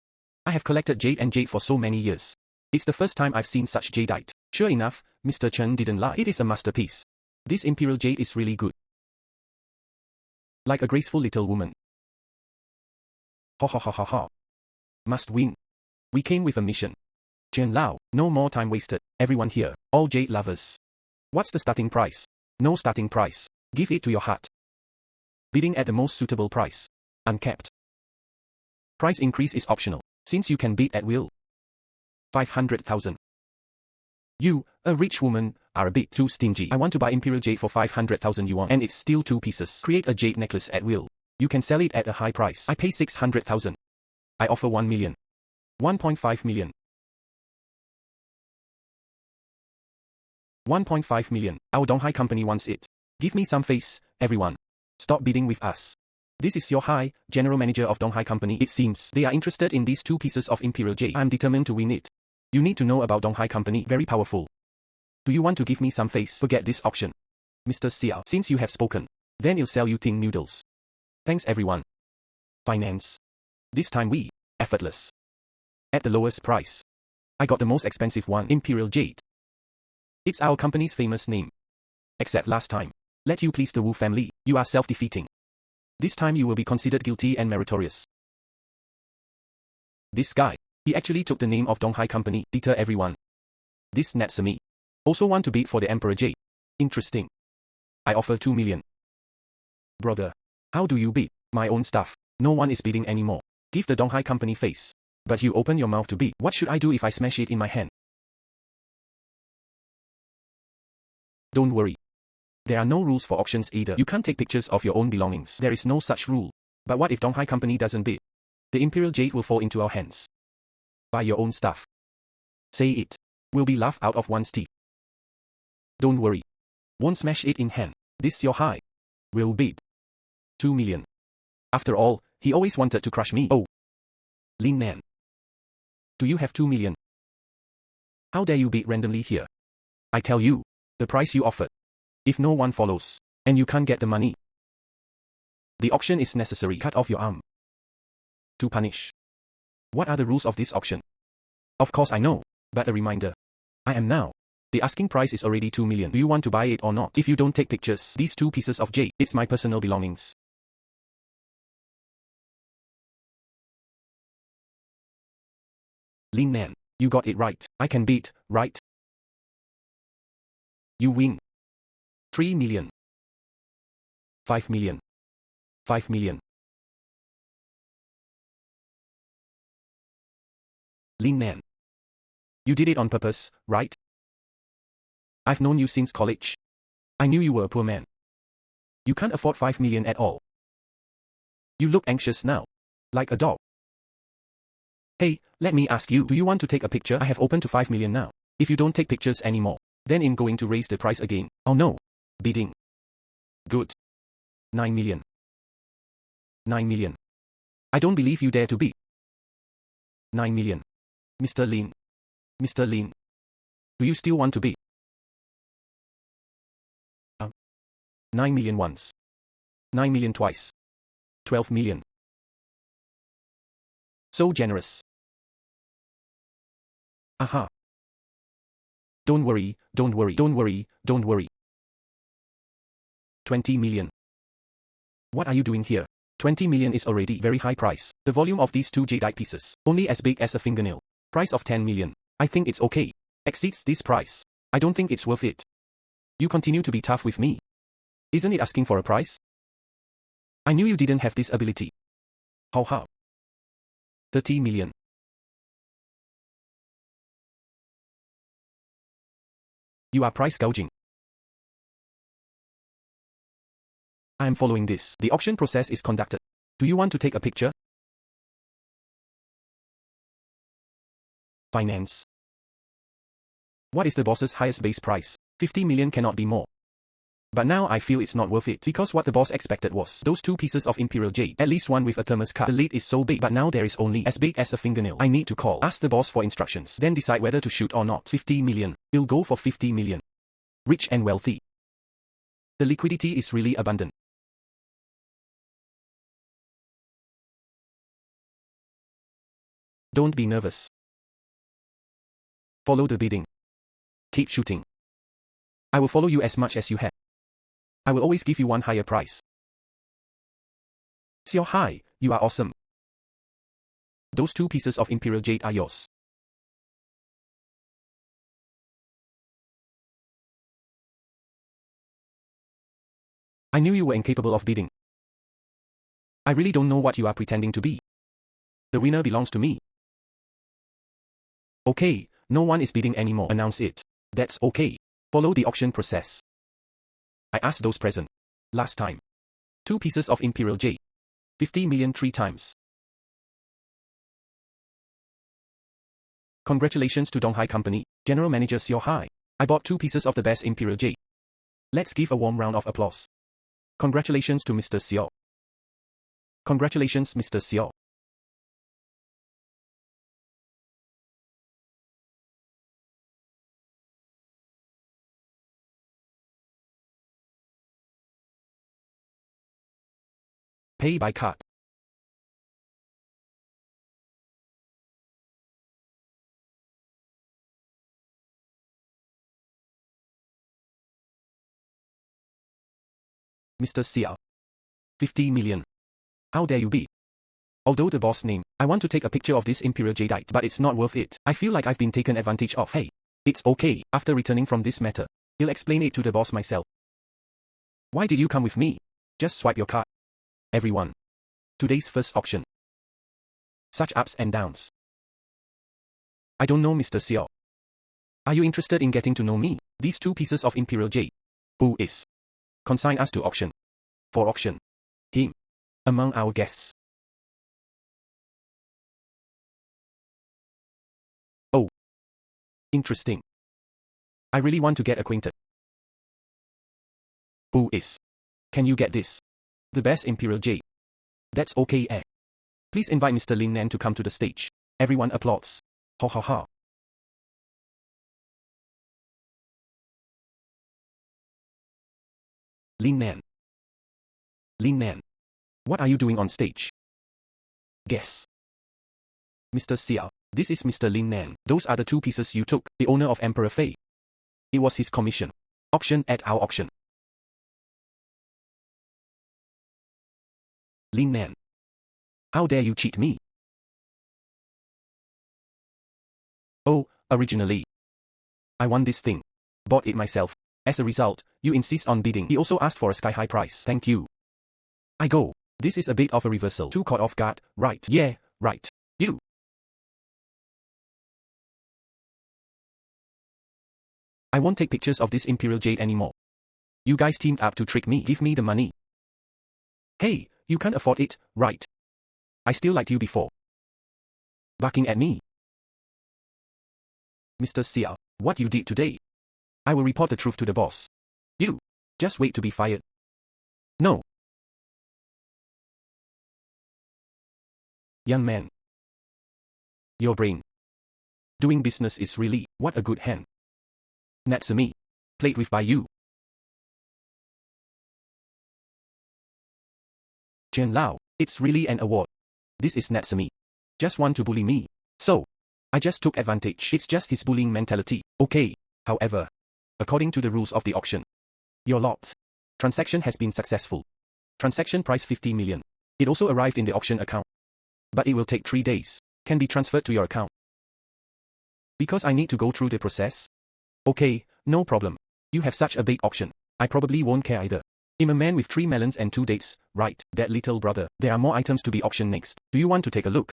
I have collected jade and jade for so many years. It's the first time I've seen such jadeite. Sure enough, Mr. Chen didn't lie. It is a masterpiece. This imperial jade is really good. Like a graceful little woman. Ha ha ha ha ha. Must win. We came with a mission. Chen Lao, no more time wasted. Everyone here, all jade lovers. What's the starting price? No starting price. Give it to your heart. Bidding at the most suitable price. Uncapped. Price increase is optional, since you can bid at will. 500,000. You, a rich woman, are a bit too stingy. I want to buy imperial jade for 500,000 yuan and it's still 2 pieces. Create a jade necklace at will. You can sell it at a high price. I pay 600,000. I offer 1 million. 1.5 million. 1.5 million. Our Donghai company wants it. Give me some face, everyone. Stop bidding with us. This is your high, general manager of Donghai company. It seems they are interested in these 2 pieces of imperial jade. I'm determined to win it. You need to know about Donghai company. Very powerful. Do you want to give me some face? Forget this auction. Mr. Xiao, since you have spoken, then I'll sell you thin noodles. Thanks everyone. Finance. This time we, effortless. At the lowest price. I got the most expensive one, imperial jade. It's our company's famous name. Except last time. Let you please the Wu family, you are self-defeating. This time you will be considered guilty and meritorious. This guy, he actually took the name of Donghai company, deter everyone. This Natsumi. Also want to bid for the Emperor Jade. Interesting. I offer 2 million. Brother. How do you bid? My own stuff. No one is bidding anymore. Give the Donghai company face. But you open your mouth to bid. What should I do if I smash it in my hand? Don't worry. There are no rules for auctions either. You can't take pictures of your own belongings. There is no such rule. But what if Donghai company doesn't bid? The imperial jade will fall into our hands. Buy your own stuff. Say it. Will be laughed out of one's teeth. Don't worry. Won't smash it in hand. This your high. Will bid. 2 million. After all, he always wanted to crush me. Oh. Lin Nan. Do you have 2 million? How dare you bid randomly here? I tell you, the price you offered. If no one follows, and you can't get the money. The auction is necessary. Cut off your arm. To punish. What are the rules of this auction? Of course I know. But a reminder. I am now. The asking price is already 2 million. Do you want to buy it or not? If you don't take pictures, these 2 pieces of jade, it's my personal belongings. Lin Nan, you got it right. I can beat, right? You win. 3 million. 5 million. 5 million. Lin Nan. You did it on purpose, right? I've known you since college. I knew you were a poor man. You can't afford 5 million at all. You look anxious now. Like a dog. Hey, let me ask you, do you want to take a picture? I have opened to 5 million now. If you don't take pictures anymore, then I'm going to raise the price again. Oh no. Bidding. Good. 9 million. 9 million. I don't believe you dare to bid. 9 million. Mr. Lin. Mr. Lin. Do you still want to bid? 9 million once. 9 million twice. 12 million. So generous. Aha. Don't worry, don't worry, don't worry, don't worry. 20 million. What are you doing here? 20 million is already very high price. The volume of these 2 jadeite pieces, only as big as a fingernail. Price of 10 million. I think it's okay. Exceeds this price. I don't think it's worth it. You continue to be tough with me. Isn't it asking for a price? I knew you didn't have this ability. How? 30 million. You are price gouging. I am following this. The auction process is conducted. Do you want to take a picture? Finance. What is the boss's highest base price? 50 million cannot be more. But now I feel it's not worth it because what the boss expected was those 2 pieces of imperial jade, at least one with a thermos cut. The lid is so big, but now there is only as big as a fingernail. I need to call, ask the boss for instructions, then decide whether to shoot or not. 50 million. We'll go for 50 million. Rich and wealthy. The liquidity is really abundant. Don't be nervous. Follow the bidding. Keep shooting. I will follow you as much as you have. I will always give you one higher price. Xiao Hai, you are awesome. Those 2 pieces of imperial jade are yours. I knew you were incapable of bidding. I really don't know what you are pretending to be. The winner belongs to me. Okay, no one is bidding anymore. Announce it. That's okay. Follow the auction process. I asked those present. Last time. 2 pieces of imperial jade. 50 million 3 times. Congratulations to Donghai Company, General Manager Xiao Hai. I bought 2 pieces of the best imperial jade. Let's give a warm round of applause. Congratulations to Mr. Xiao. Congratulations, Mr. Xiao. Pay by card. Mr. Xiao. 50 million. How dare you be? Although the boss name, I want to take a picture of this imperial jadeite, but it's not worth it. I feel like I've been taken advantage of. Hey, it's okay. After returning from this matter, I'll explain it to the boss myself. Why did you come with me? Just swipe your card. Everyone. Today's first auction. Such ups and downs. I don't know, Mr. Xiao. Are you interested in getting to know me? These 2 pieces of imperial jade. Who is? Consign us to auction. For auction. Him. Among our guests. Oh. Interesting. I really want to get acquainted. Who is? Can you get this? The best imperial jade. That's okay, eh? Please invite Mr. Lin Nan to come to the stage. Everyone applauds. Ha ha ha. Lin Nan. Lin Nan. What are you doing on stage? Guess. Mr. Xiao. This is Mr. Lin Nan. Those are the 2 pieces you took, the owner of Emperor Fei. It was his commission. Auction at our auction. Lin Nan. How dare you cheat me? Oh, originally, I won this thing. Bought it myself. As a result, you insist on bidding. He also asked for a sky-high price. Thank you. I go. This is a bit of a reversal. Too caught off guard, right? Yeah, right. You. I won't take pictures of this imperial jade anymore. You guys teamed up to trick me. Give me the money. Hey, you can't afford it, right? I still liked you before. Barking at me. Mr. Xia, what you did today? I will report the truth to the boss. You. Just wait to be fired. No. Young man. Your brain. Doing business is really, what a good hand. Natsumi. Played with by you. Chen Lao, it's really an award. This is Natsumi. Just want to bully me. So, I just took advantage. It's just his bullying mentality. Okay. However, according to the rules of the auction, your lot transaction has been successful. Transaction price 50 million. It also arrived in the auction account. But it will take 3 days. Can be transferred to your account. Because I need to go through the process? Okay, no problem. You have such a big auction. I probably won't care either. I'm a man with 3 melons and 2 dates, right, that little brother. There are more items to be auctioned next. Do you want to take a look?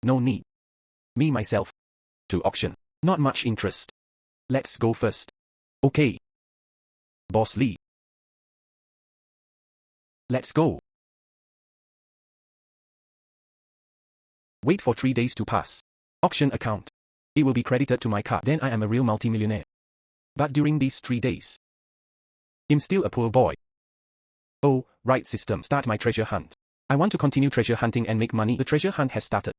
No need. Me myself. To auction. Not much interest. Let's go first. Okay. Boss Lee. Let's go. Wait for 3 days to pass. Auction account. It will be credited to my card. Then I am a real multimillionaire. But during these 3 days, I'm still a poor boy. Oh, right system. Start my treasure hunt. I want to continue treasure hunting and make money. The treasure hunt has started.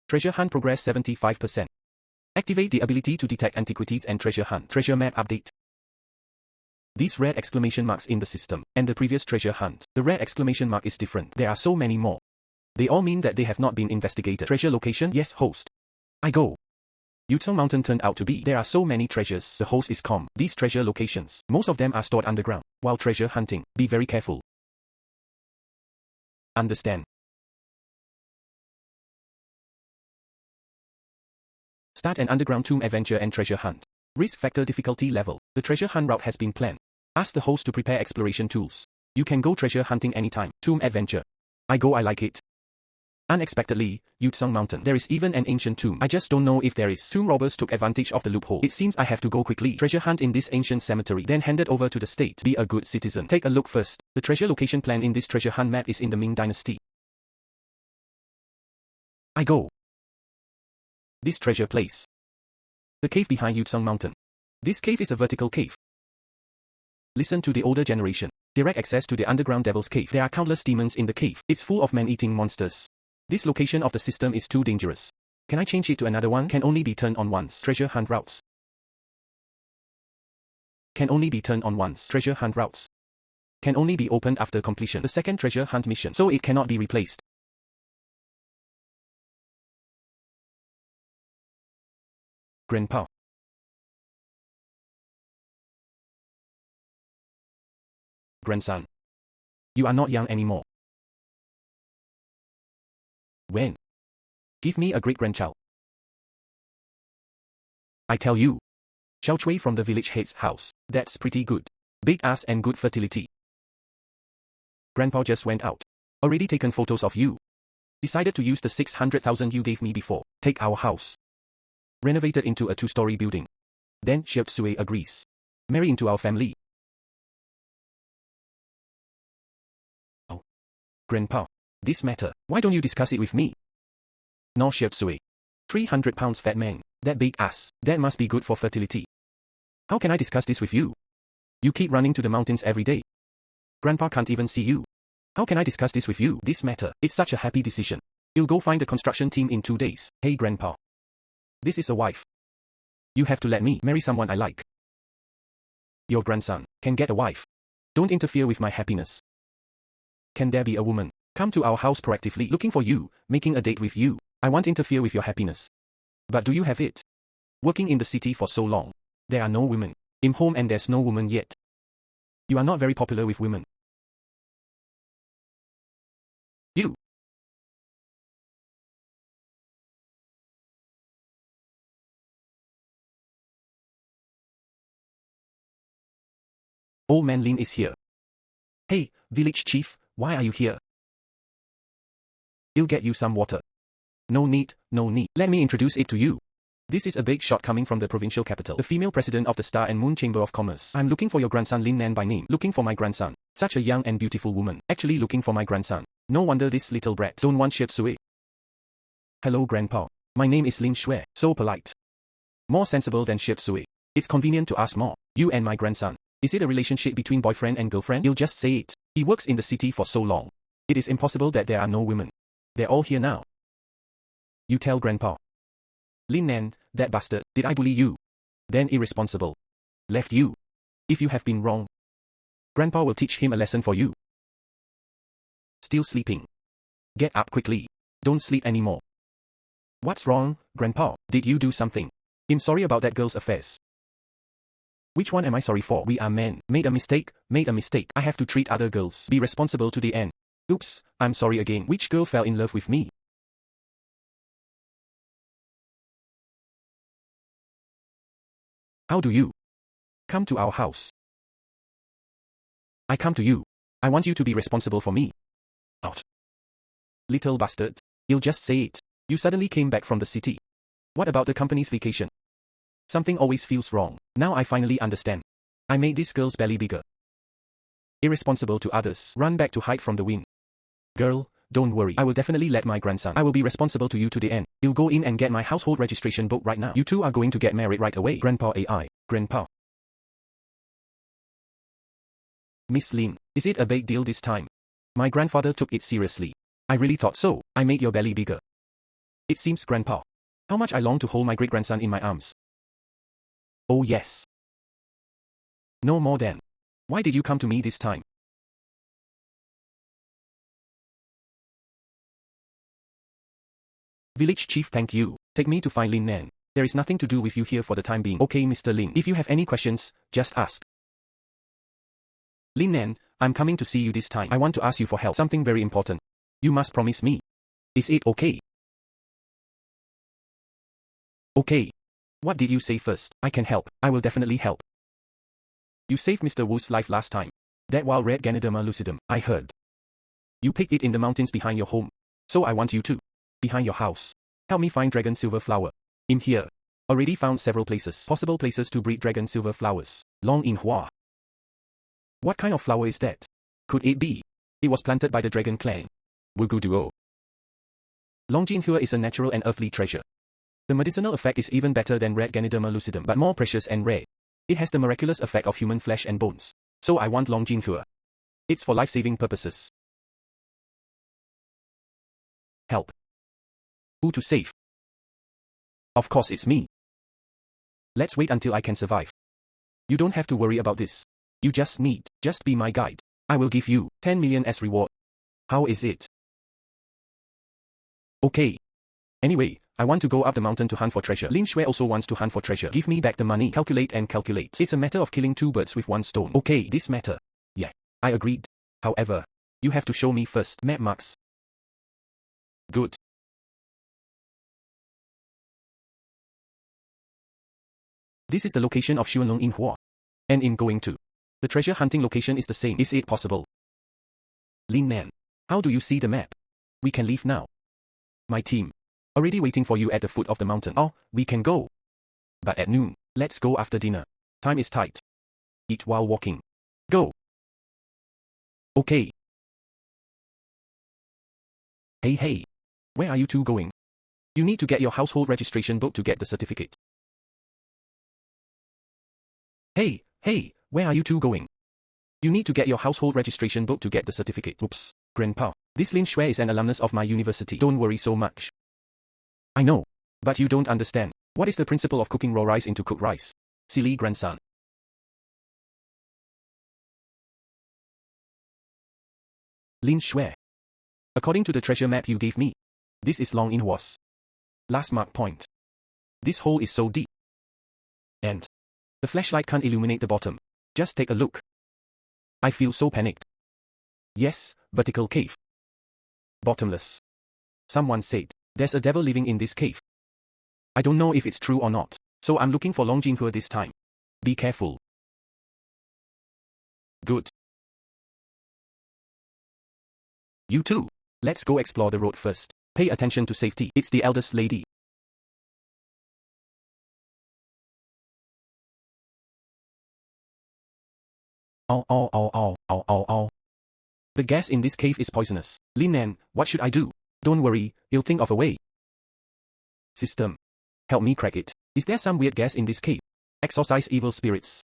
Treasure hunt progress 75%. Activate the ability to detect antiquities and treasure hunt. Treasure map update. These red exclamation marks in the system, and the previous treasure hunt. The red exclamation mark is different. There are so many more. They all mean that they have not been investigated. Treasure location? Yes, host. I go. Yutong Mountain turned out to be. There are so many treasures. The host is calm. These treasure locations, most of them are stored underground. While treasure hunting, be very careful. Understand. Start an underground tomb adventure and treasure hunt. Risk factor difficulty level. The treasure hunt route has been planned. Ask the host to prepare exploration tools. You can go treasure hunting anytime. Tomb adventure. I go, I like it. Unexpectedly, Yutsong Mountain. There is even an ancient tomb. I just don't know if there is. Tomb robbers took advantage of the loophole. It seems I have to go quickly. Treasure hunt in this ancient cemetery, then hand it over to the state. Be a good citizen. Take a look first. The treasure location plan in this treasure hunt map is in the Ming Dynasty. I go. This treasure place. The cave behind Yutsong Mountain. This cave is a vertical cave. Listen to the older generation. Direct access to the underground devil's cave. There are countless demons in the cave. It's full of man-eating monsters. This location of the system is too dangerous. Can I change it to another one? Can only be turned on once. Treasure hunt routes. Can only be turned on once. Treasure hunt routes. Can only be opened after completion. The second treasure hunt mission, so it cannot be replaced. Grandpa. Grandson. You are not young anymore. When? Give me a great-grandchild. I tell you. Xiao Chui from the village head's house. That's pretty good. Big ass and good fertility. Grandpa just went out. Already taken photos of you. Decided to use the 600,000 you gave me before. Take our house. Renovated into a 2-story building. Then Xiao Chui agrees. Marry into our family. Oh. Grandpa. This matter, why don't you discuss it with me? No, Xiao Chui. 300 pounds fat man, that big ass, that must be good for fertility. How can I discuss this with you? You keep running to the mountains every day. Grandpa can't even see you. How can I discuss this with you? This matter, it's such a happy decision. You'll go find the construction team in 2 days. Hey Grandpa. This is a wife. You have to let me marry someone I like. Your grandson can get a wife. Don't interfere with my happiness. Can there be a woman? Come to our house proactively looking for you, making a date with you. I won't interfere with your happiness. But do you have it? Working in the city for so long. There are no women. I'm home and there's no woman yet. You are not very popular with women. You. Old man Lin is here. Hey, village chief, why are you here? I'll get you some water. No need, no need. Let me introduce it to you. This is a big shot coming from the provincial capital. The female president of the Star and Moon Chamber of Commerce. I'm looking for your grandson Lin Nan by name. Looking for my grandson. Such a young and beautiful woman. Actually looking for my grandson. No wonder this little brat don't want shit sui. Hello grandpa. My name is Lin Shui. So polite. More sensible than shit sui. It's convenient to ask more. You and my grandson. Is it a relationship between boyfriend and girlfriend? You'll just say it. He works in the city for so long. It is impossible that there are no women. They're all here now. You tell grandpa. Lin Nan, that bastard, did I bully you? Then irresponsible. Left you. If you have been wrong, grandpa will teach him a lesson for you. Still sleeping. Get up quickly. Don't sleep anymore. What's wrong, grandpa? Did you do something? I'm sorry about that girl's affairs. Which one am I sorry for? We are men. Made a mistake. I have to treat other girls. Be responsible to the end. Oops, I'm sorry again. Which girl fell in love with me? How do you come to our house? I come to you. I want you to be responsible for me. Out. Little bastard. You'll just say it. You suddenly came back from the city. What about the company's vacation? Something always feels wrong. Now I finally understand. I made this girl's belly bigger. Irresponsible to others. Run back to hide from the wind. Girl, don't worry. I will definitely let my grandson. I will be responsible to you to the end. You'll go in and get my household registration book right now. You two are going to get married right away. Grandpa AI. Grandpa. Miss Lin, is it a big deal this time? My grandfather took it seriously. I really thought so. I made your belly bigger. It seems, Grandpa. How much I long to hold my great-grandson in my arms. Oh yes. No more than. Why did you come to me this time? Village chief, thank you. Take me to find Lin Nan. There is nothing to do with you here for the time being. Okay, Mr. Lin. If you have any questions, just ask. Lin Nan, I'm coming to see you this time. I want to ask you for help. Something very important. You must promise me. Is it okay? Okay. What did you say first? I can help. I will definitely help. You saved Mr. Wu's life last time. That wild red ganoderma lucidum, I heard. You picked it in the mountains behind your home. So I want you to. Behind your house. Help me find dragon silver flower. In here. Already found several places. Possible places to breed dragon silver flowers. Long in Hua. What kind of flower is that? Could it be? It was planted by the dragon clan. Wugu duo. Longjinhua is a natural and earthly treasure. The medicinal effect is even better than red ganoderma lucidum, but more precious and rare. It has the miraculous effect of human flesh and bones. So I want Longjinhua. It's for life-saving purposes. Help. Who to save? Of course it's me. Let's wait until I can survive. You don't have to worry about this. You just be my guide. I will give you 10 million as reward. How is it? Okay. Anyway, I want to go up the mountain to hunt for treasure. Lin Shui also wants to hunt for treasure. Give me back the money. Calculate and calculate. It's a matter of killing two birds with one stone. Okay, this matter. Yeah, I agreed. However, you have to show me first. Map marks. Good. This is the location of Xuanlong in Hua. And in going to. The treasure hunting location is the same. Is it possible? Lin Nan. How do you see the map? We can leave now. My team. Already waiting for you at the foot of the mountain. Oh, we can go. But at noon, let's go after dinner. Time is tight. Eat while walking. Go. Okay. Hey. Where are you two going? You need to get your household registration book to get the certificate. Hey, where are you two going? You need to get your household registration book to get the certificate. Oops, Grandpa. This Lin Shui is an alumnus of my university. Don't worry so much. I know. But you don't understand. What is the principle of cooking raw rice into cooked rice? Silly grandson. Lin Shui. According to the treasure map you gave me, this is Long in Huas. Last mark point. This hole is so deep. And the flashlight can't illuminate the bottom. Just take a look. I feel so panicked. Yes, vertical cave. Bottomless. Someone said, there's a devil living in this cave. I don't know if it's true or not, so I'm looking for Long Jinhua this time. Be careful. Good. You too. Let's go explore the road first. Pay attention to safety. It's the eldest lady. Ow, ow, ow, ow, ow, ow, ow. The gas in this cave is poisonous. Lin Nan, what should I do? Don't worry, you'll think of a way. System. Help me crack it. Is there some weird gas in this cave? Exorcise evil spirits.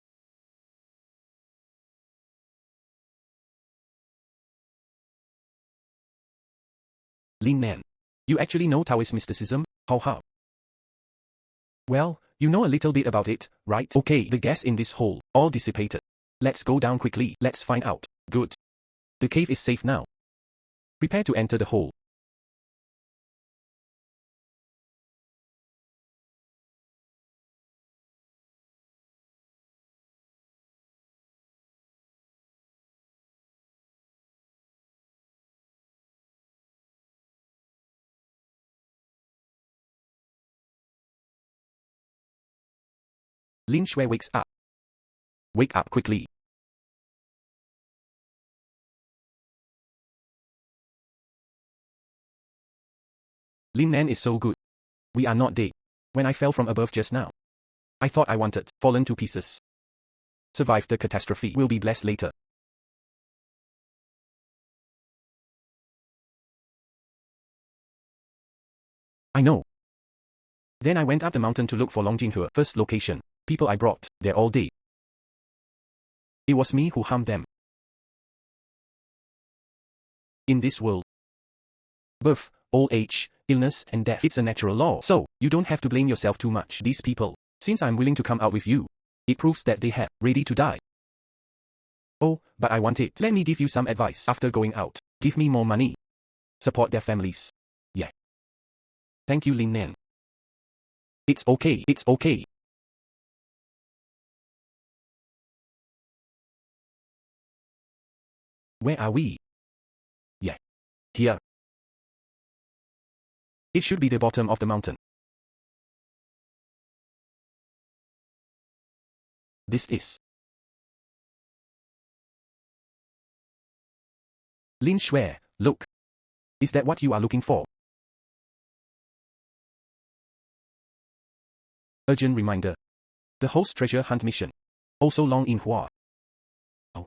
Lin Nan. You actually know Taoist mysticism? How? Well, you know a little bit about it, right? Okay, the gas in this hole, all dissipated. Let's go down quickly. Let's find out. Good. The cave is safe now. Prepare to enter the hole. Lin Shui wakes up. Wake up quickly. Lin Nan is so good. We are not dead. When I fell from above just now, I thought I wanted fallen to pieces. Survived the catastrophe. Will be blessed later. I know. Then I went up the mountain to look for Long Jinhua. First location. People I brought there all day. It was me who harmed them. In this world, birth, old age, illness and death, it's a natural law. So, you don't have to blame yourself too much. These people, since I'm willing to come out with you, it proves that they have ready to die. Oh, but I want it. Let me give you some advice. After going out, give me more money. Support their families. Yeah. Thank you, Lin Nan. It's okay. It's okay. Where are we? Yeah. Here. It should be the bottom of the mountain. This is Lin Shui, look. Is that what you are looking for? Urgent reminder. The host treasure hunt mission. Also Long Jinhua. Oh.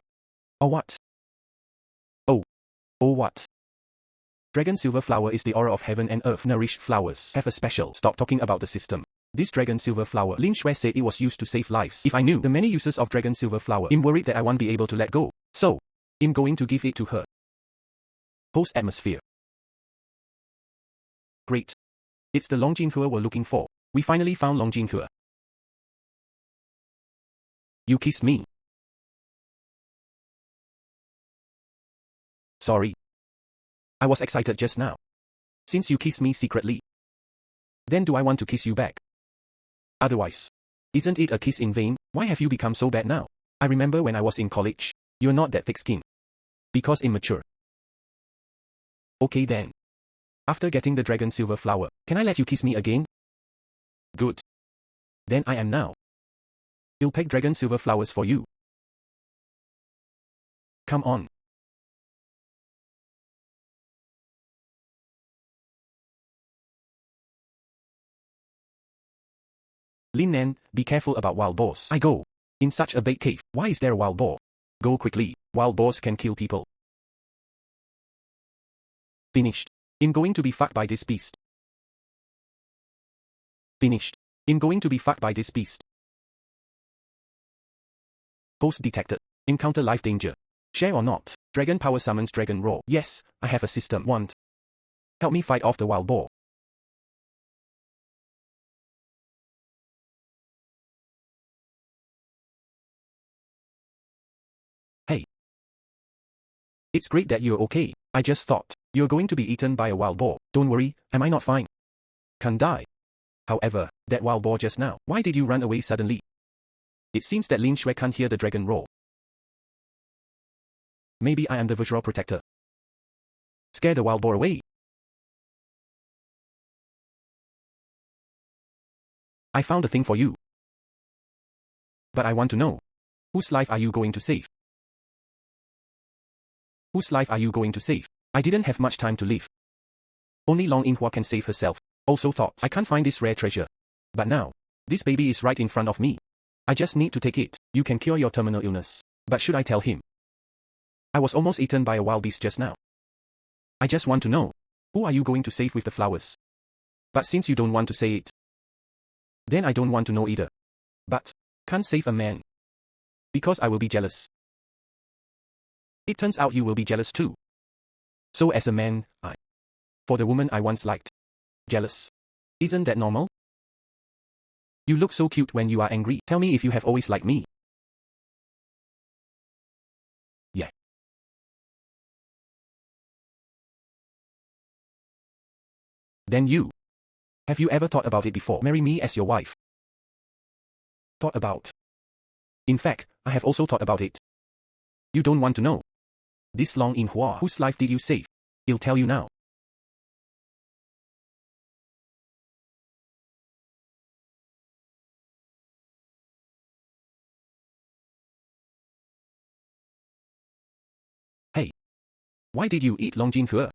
Oh what? Oh what? Dragon silver flower is the aura of heaven and earth. Nourished flowers have a special. Stop talking about the system. This dragon silver flower, Lin Shui said it was used to save lives. If I knew the many uses of dragon silver flower, I'm worried that I won't be able to let go. So, I'm going to give it to her. Host atmosphere. Great. It's the Long Jinhua we're looking for. We finally found Long Jinhua. You kissed me. Sorry. I was excited just now. Since you kissed me secretly. Then do I want to kiss you back? Otherwise. Isn't it a kiss in vain? Why have you become so bad now? I remember when I was in college. You're not that thick-skinned. Because immature. Okay then. After getting the dragon silver flower, can I let you kiss me again? Good. Then I am now. I'll pack dragon silver flowers for you. Come on. Lin Nan, be careful about wild boars. I go. In such a big cave, why is there a wild boar? Go quickly, wild boars can kill people. Finished. I'm going to be fucked by this beast. Finished. I'm going to be fucked by this beast. Host detected. Encounter life danger. Share or not? Dragon power summons dragon roar. Yes, I have a system. Want. Help me fight off the wild boar. Hey. It's great that you're okay. I just thought you're going to be eaten by a wild boar. Don't worry, am I not fine? can die. However, that wild boar just now, why did you run away suddenly? It seems that Lin Shui can't hear the dragon roar. Maybe I am the visual protector. Scare the wild boar away. I found a thing for you. But I want to know. Whose life are you going to save? Whose life are you going to save? I didn't have much time to live. Only Long Yinhua can save herself. Also thought, I can't find this rare treasure. But now, this baby is right in front of me. I just need to take it. You can cure your terminal illness. But should I tell him? I was almost eaten by a wild beast just now. I just want to know. Who are you going to save with the flowers? But since you don't want to say it, then I don't want to know either. But, can't save a man. Because I will be jealous. It turns out you will be jealous too. So as a man, for the woman I once liked, jealous. Isn't that normal? You look so cute when you are angry. Tell me if you have always liked me. Yeah. Then you. Have you ever thought about it before? Marry me as your wife. Thought about. In fact, I have also thought about it. You don't want to know. This Long Yinhua, whose life did you save? He'll tell you now. Hey. Why did you eat Long Jinhua?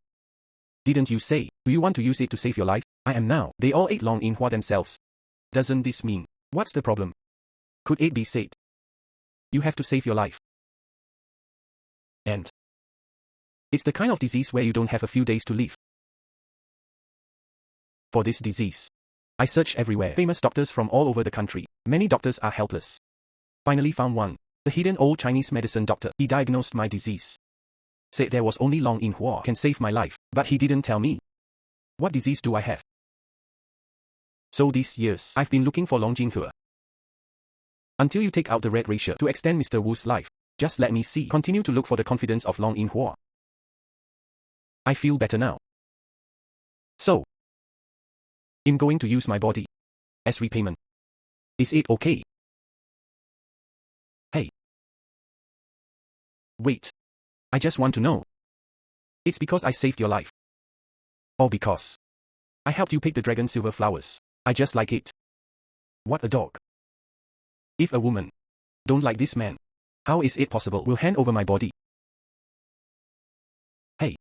Didn't you say, do you want to use it to save your life? I am now. They all ate Long Yinhua themselves. Doesn't this mean, what's the problem? Could it be said? You have to save your life. And it's the kind of disease where you don't have a few days to live. For this disease, I searched everywhere. Famous doctors from all over the country. Many doctors are helpless. Finally found one. The hidden old Chinese medicine doctor. He diagnosed my disease. Said there was only Long Yinhua can save my life. But he didn't tell me. What disease do I have? So these years, I've been looking for Long Jinhua. Until you take out the red ratio to extend Mr. Wu's life. Just let me see. Continue to look for the confidence of Long Yinhua. I feel better now. So, I'm going to use my body as repayment. Is it okay? Hey. Wait. I just want to know. It's because I saved your life. Or because I helped you pick the dragon silver flowers. I just like it. What a dog. If a woman don't like this man, how is it possible we'll hand over my body? Hey.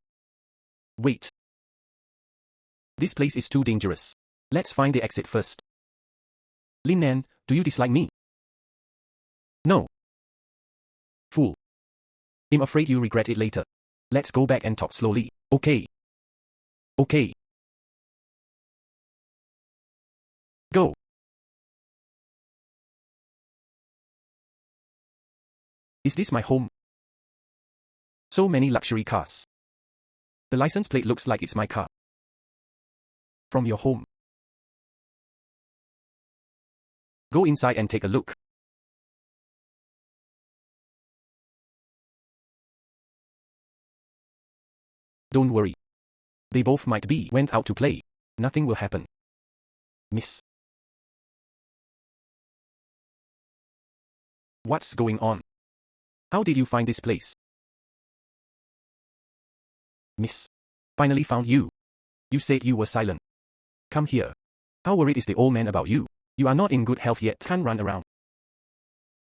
Wait. This place is too dangerous. Let's find the exit first. Lin Nan, do you dislike me? No. Fool. I'm afraid you'll regret it later. Let's go back and talk slowly, okay? Okay. Go. Is this my home? So many luxury cars. The license plate looks like it's my car. From your home. Go inside and take a look. Don't worry. They both might be went out to play. Nothing will happen. Miss. What's going on? How did you find this place? Miss. Finally found you. You said you were silent. Come here. How worried is the old man about you? You are not in good health yet, can't run around.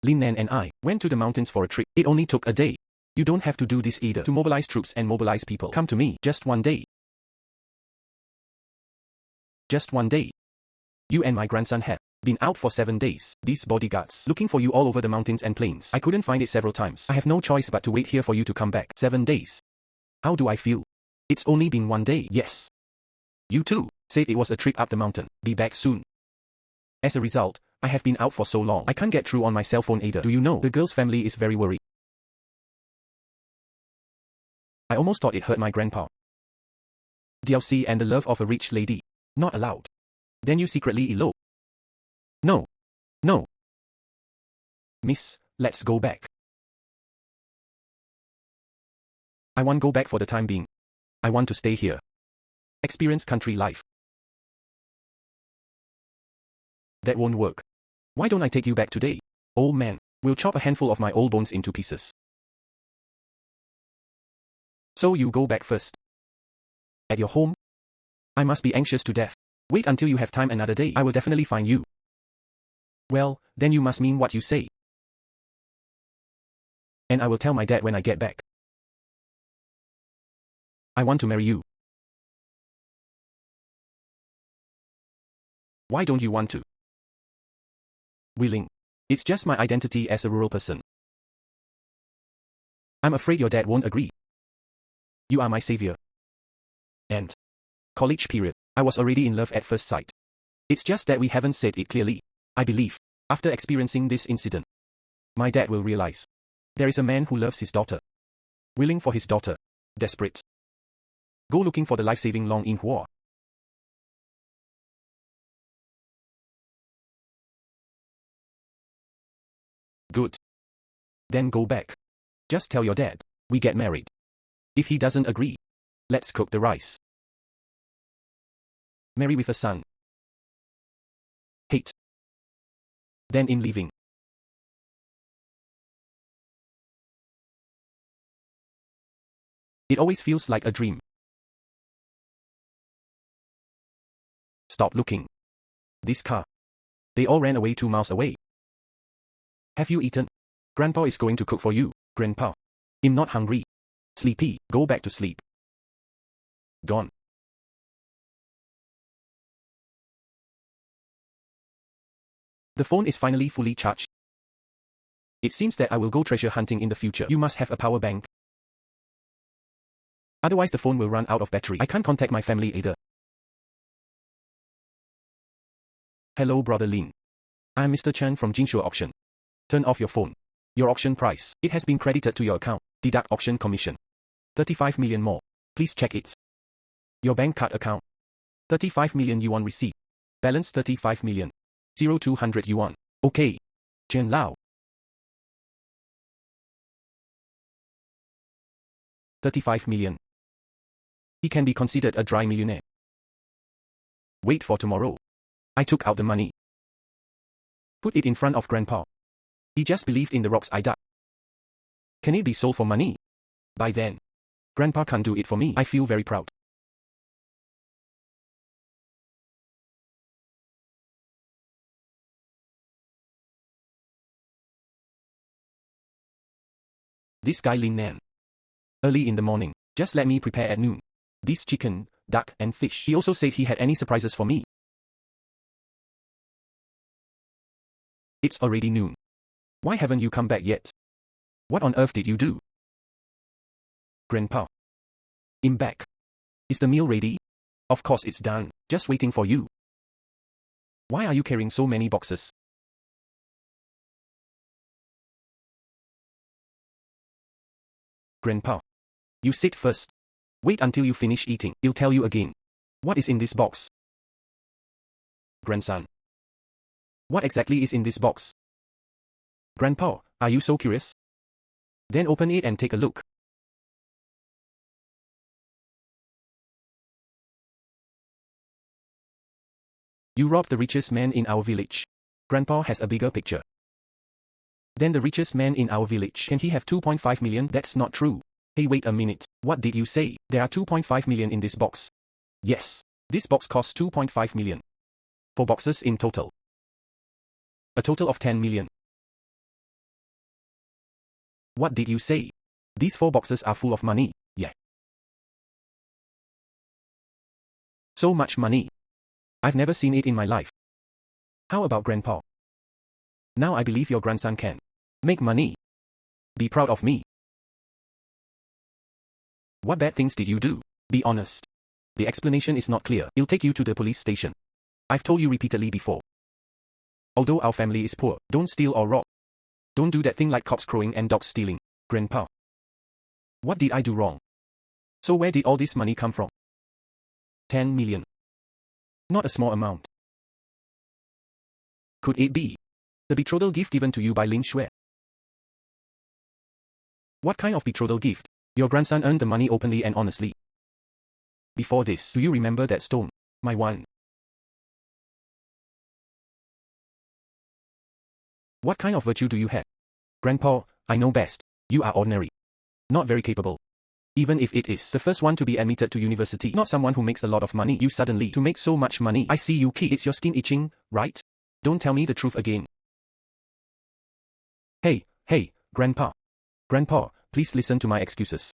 Lin Nan and I went to the mountains for a trip. It only took a day. You don't have to do this either. To mobilize troops and mobilize people. Come to me. Just one day. Just one day. You and my grandson have been out for 7 days. These bodyguards looking for you all over the mountains and plains. I couldn't find it several times. I have no choice but to wait here for you to come back. 7 days. How do I feel? It's only been 1 day. Yes. You too said it was a trip up the mountain. Be back soon. As a result, I have been out for so long. I can't get through on my cell phone either. Do you know, the girl's family is very worried. I almost thought it hurt my grandpa. DLC and the love of a rich lady. Not allowed. Then you secretly elope. No. No. Miss, let's go back. I won't go back for the time being. I want to stay here. Experience country life. That won't work. Why don't I take you back today? Old man, we'll chop a handful of my old bones into pieces. So you go back first. At your home? I must be anxious to death. Wait until you have time another day. I will definitely find you. Well, then you must mean what you say. And I will tell my dad when I get back. I want to marry you. Why don't you want to? Willing. It's just my identity as a rural person. I'm afraid your dad won't agree. You are my savior. And college period, I was already in love at first sight. It's just that we haven't said it clearly. I believe, after experiencing this incident, my dad will realize there is a man who loves his daughter. Willing for his daughter. Desperate. Go looking for the life-saving Long in Hua. Good. Then go back. Just tell your dad, we get married. If he doesn't agree, let's cook the rice. Marry with a son. Hate. Then in leaving. It always feels like a dream. Stop looking. This car. They all ran away 2 miles away. Have you eaten? Grandpa is going to cook for you, Grandpa. I'm not hungry. Sleepy, go back to sleep. Gone. The phone is finally fully charged. It seems that I will go treasure hunting in the future. You must have a power bank. Otherwise the phone will run out of battery. I can't contact my family either. Hello Brother Lin. I'm Mr. Chan from Jinshu Auction. Turn off your phone. Your auction price. It has been credited to your account. Deduct auction commission. 35 million more. Please check it. Your bank card account. 35 million yuan receipt. Balance 35 million. 0200 yuan. Okay. Chen Lao. 35 million. He can be considered a dry millionaire. Wait for tomorrow. I took out the money. Put it in front of Grandpa. He just believed in the rocks I dug. Can it be sold for money? By then. Grandpa can't do it for me. I feel very proud. This guy Lin Nan. Early in the morning. Just let me prepare at noon. This chicken, duck and fish. He also said he had any surprises for me. It's already noon. Why haven't you come back yet? What on earth did you do? Grandpa. I'm back. Is the meal ready? Of course it's done. Just waiting for you. Why are you carrying so many boxes? Grandpa. You sit first. Wait until you finish eating. I'll tell you again. What is in this box? Grandson. What exactly is in this box? Grandpa, are you so curious? Then open it and take a look. You robbed the richest man in our village. Grandpa has a bigger picture. Then the richest man in our village. Can he have 2.5 million? That's not true. Hey, wait a minute. What did you say? There are 2.5 million in this box. Yes. This box costs 2.5 million. 4 boxes in total. A total of 10 million. What did you say? These 4 boxes are full of money. Yeah. So much money. I've never seen it in my life. How about Grandpa? Now I believe your grandson can make money. Be proud of me. What bad things did you do? Be honest. The explanation is not clear. I'll take you to the police station. I've told you repeatedly before. Although our family is poor, don't steal or rob. Don't do that thing like cocks crowing and dogs stealing. Grandpa. What did I do wrong? So where did all this money come from? 10 million. Not a small amount. Could it be the betrothal gift given to you by Lin Shui? What kind of betrothal gift? Your grandson earned the money openly and honestly. Before this, do you remember that stone? My one. What kind of virtue do you have? Grandpa, I know best. You are ordinary. Not very capable. Even if it is the first one to be admitted to university, not someone who makes a lot of money. You suddenly to make so much money. I see you kid. It's your skin itching, right? Don't tell me the truth again. Hey, Grandpa. Grandpa, please listen to my excuses.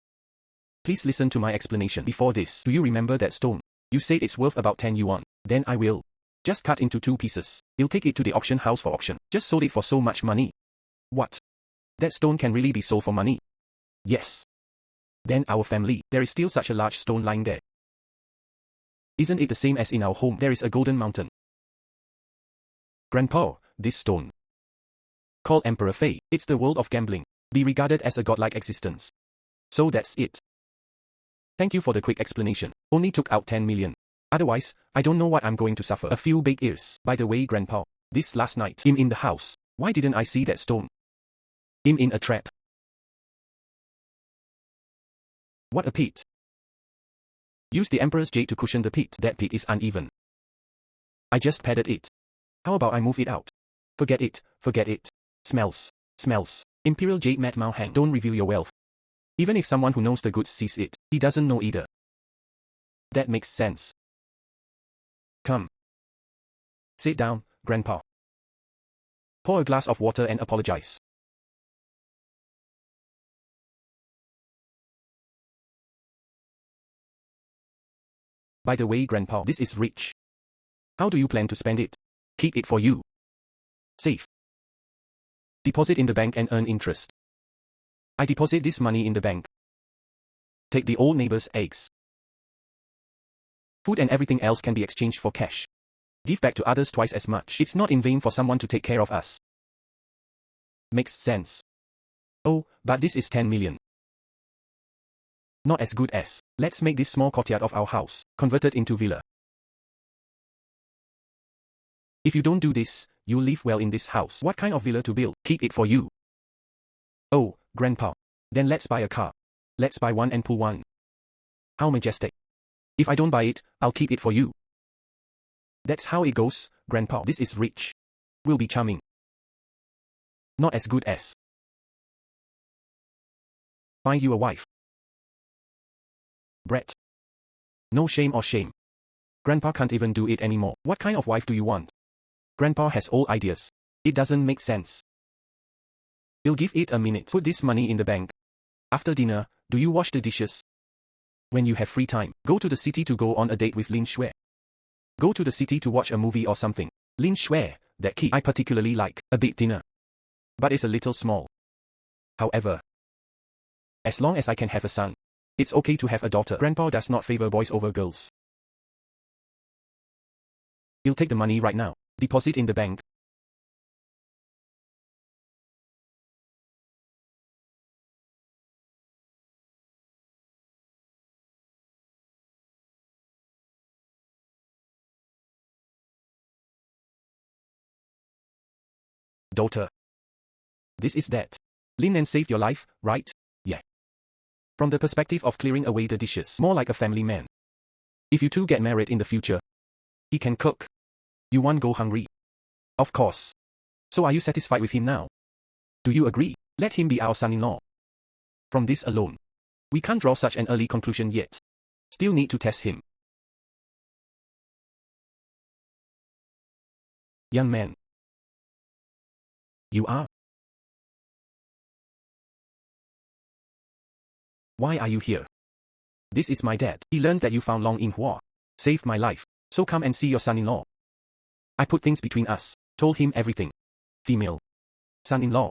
Please listen to my explanation. Before this, do you remember that stone? You said it's worth about 10 yuan. Then I will just cut into 2 pieces. You'll take it to the auction house for auction. Just sold it for so much money. What? That stone can really be sold for money? Yes. Then our family, there is still such a large stone lying there. Isn't it the same as in our home? There is a golden mountain. Grandpa, this stone, called Emperor Fei, it's the world of gambling, be regarded as a godlike existence. So that's it. Thank you for the quick explanation. Only took out 10 million. Otherwise, I don't know what I'm going to suffer. A few big ears. By the way, Grandpa, this last night, I'm in the house. Why didn't I see that stone? I'm in a trap. What a pit. Use the Emperor's jade to cushion the pit. That pit is uneven. I just padded it. How about I move it out? Forget it, forget it. Smells. Imperial Jade Mat Mao Hang. Don't reveal your wealth. Even if someone who knows the goods sees it, he doesn't know either. That makes sense. Come. Sit down, Grandpa. Pour a glass of water and apologize. By the way, Grandpa, this is rich. How do you plan to spend it? Keep it for you. Save. Deposit in the bank and earn interest. I deposit this money in the bank. Take the old neighbor's eggs. Food and everything else can be exchanged for cash. Give back to others twice as much. It's not in vain for someone to take care of us. Makes sense. Oh, but this is 10 million. Not as good as. Let's make this small courtyard of our house converted into villa. If you don't do this, you'll live well in this house. What kind of villa to build? Keep it for you. Oh, Grandpa. Then let's buy a car. Let's buy one and pull one. How majestic. If I don't buy it, I'll keep it for you. That's how it goes, Grandpa. This is rich. Will be charming. Not as good as. Find you a wife. Brett. No shame or shame. Grandpa can't even do it anymore. What kind of wife do you want? Grandpa has old ideas. It doesn't make sense. We'll give it a minute. Put this money in the bank. After dinner, do you wash the dishes? When you have free time, go to the city to go on a date with Lin Shui. Go to the city to watch a movie or something. Lin Shui, that kid I particularly like. A big dinner. But it's a little small. However, as long as I can have a son, it's okay to have a daughter. Grandpa does not favor boys over girls. You'll take the money right now. Deposit in the bank. Daughter. This is that. Lin Nan saved your life, right? Yeah. From the perspective of clearing away the dishes, more like a family man. If you two get married in the future, he can cook. You won't go hungry. Of course. So are you satisfied with him now? Do you agree? Let him be our son-in-law. From this alone, we can't draw such an early conclusion yet. Still need to test him. Young man. You are? Why are you here? This is my dad. He learned that you found Long in Hua. Saved my life. So come and see your son-in-law. I put things between us. Told him everything. Female. Son-in-law.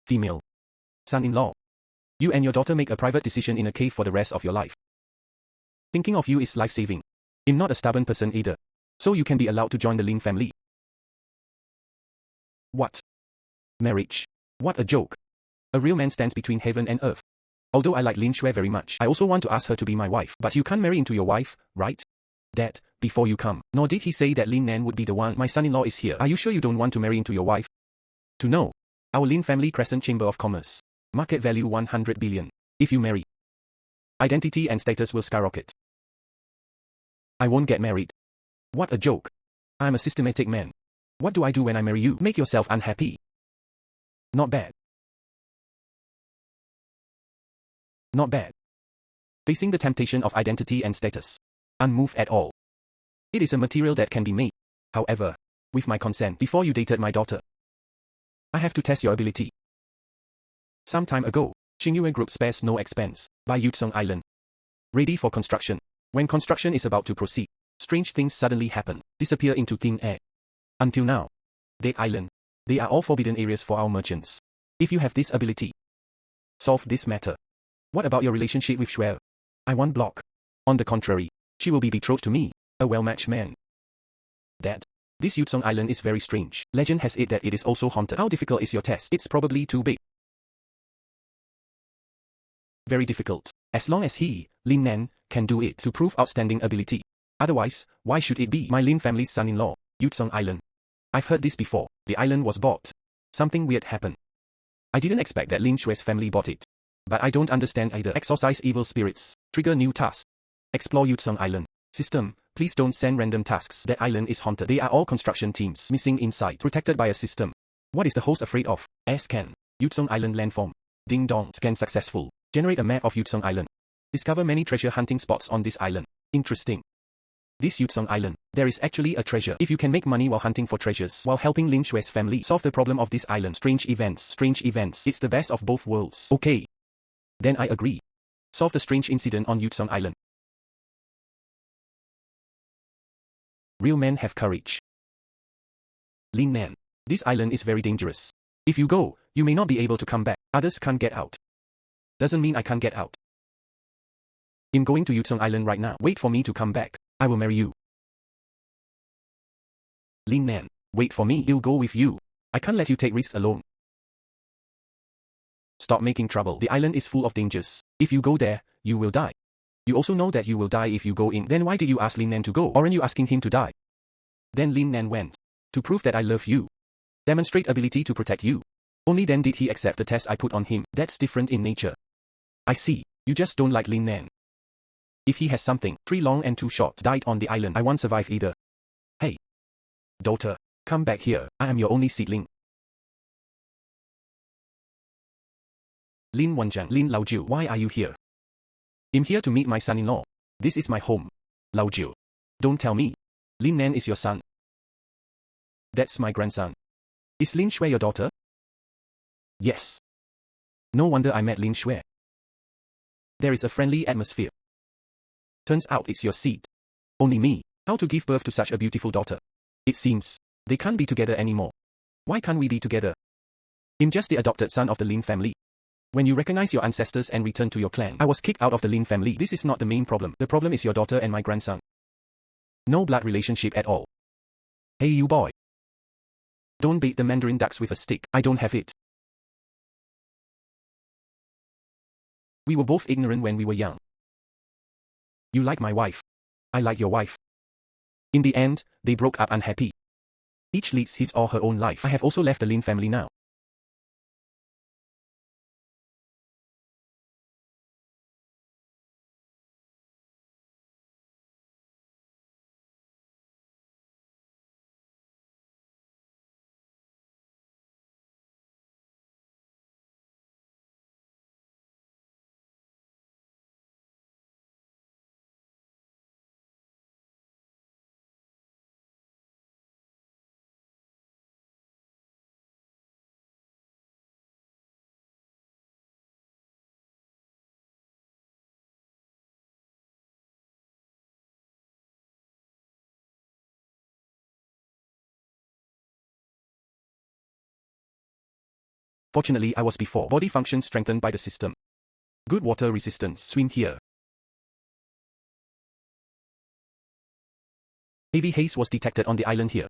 Female. Son-in-law. You and your daughter make a private decision in a cave for the rest of your life. Thinking of you is life-saving. I'm not a stubborn person either. So you can be allowed to join the Lin family. What? Marriage. What a joke. A real man stands between heaven and earth. Although I like Lin Shui very much, I also want to ask her to be my wife. But you can't marry into your wife, right? Dad, before you come. Nor did he say that Lin Nan would be the one. My son-in-law is here. Are you sure you don't want to marry into your wife? To know. Our Lin family Crescent Chamber of Commerce. Market value 100 billion. If you marry, identity and status will skyrocket. I won't get married. What a joke. I'm a systematic man. What do I do when I marry you? Make yourself unhappy. Not bad. Not bad. Facing the temptation of identity and status. Unmoved at all. It is a material that can be made. However, with my consent before you dated my daughter. I have to test your ability. Some time ago, Xingyue Group spares no expense, by Yutzong Island. Ready for construction. When construction is about to proceed, strange things suddenly happen, disappear into thin air. Until now. Dead Island. They are all forbidden areas for our merchants. If you have this ability, solve this matter. What about your relationship with Shuai? I won't block. On the contrary, she will be betrothed to me, a well-matched man. Dad. This Yutzong Island is very strange. Legend has it that it is also haunted. How difficult is your test? It's probably too big. Very difficult. As long as he, Lin Nan, can do it to prove outstanding ability. Otherwise, why should it be? My Lin family's son-in-law, Yutzong Island. I've heard this before. The island was bought. Something weird happened. I didn't expect that Lin Shui's family bought it. But I don't understand either. Exorcise evil spirits. Trigger new task. Explore Yutzong Island. System, please don't send random tasks. That island is haunted. They are all construction teams. Missing inside. Protected by a system. What is the host afraid of? Scan. Yutzong Island landform. Ding dong. Scan successful. Generate a map of Yutzong Island. Discover many treasure hunting spots on this island. Interesting. This Yutzong Island, there is actually a treasure. If you can make money while hunting for treasures, while helping Lin Shui's family solve the problem of this island. Strange events. It's the best of both worlds. Okay. Then I agree. Solve the strange incident on Yutzong Island. Real men have courage. Lin Nan. This island is very dangerous. If you go, you may not be able to come back. Others can't get out. Doesn't mean I can't get out. I'm going to Yutzong Island right now. Wait for me to come back. I will marry you. Lin Nan. Wait for me. I'll go with you. I can't let you take risks alone. Stop making trouble. The island is full of dangers. If you go there, you will die. You also know that you will die if you go in. Then why did you ask Lin Nan to go? Aren't you asking him to die? Then Lin Nan went. To prove that I love you. Demonstrate ability to protect you. Only then did he accept the test I put on him. That's different in nature. I see. You just don't like Lin Nan. If he has something, 3 long and 2 short, died on the island, I won't survive either. Hey. Daughter. Come back here. I am your only seedling. Lin Wanjiang. Lin Laojiu. Why are you here? I'm here to meet my son-in-law. This is my home. Laojiu. Don't tell me. Lin Nan is your son. That's my grandson. Is Lin Shui your daughter? Yes. No wonder I met Lin Shui. There is a friendly atmosphere. Turns out it's your seed. Only me. How to give birth to such a beautiful daughter? It seems they can't be together anymore. Why can't we be together? I'm just the adopted son of the Lin family. When you recognize your ancestors and return to your clan, I was kicked out of the Lin family. This is not the main problem. The problem is your daughter and my grandson. No blood relationship at all. Hey you boy. Don't bait the mandarin ducks with a stick. I don't have it. We were both ignorant when we were young. You like my wife. I like your wife. In the end, they broke up unhappy. Each leads his or her own life. I have also left the Lin family now. Fortunately I was before. Body function strengthened by the system. Good water resistance. Swim here. Heavy haze was detected on the island here.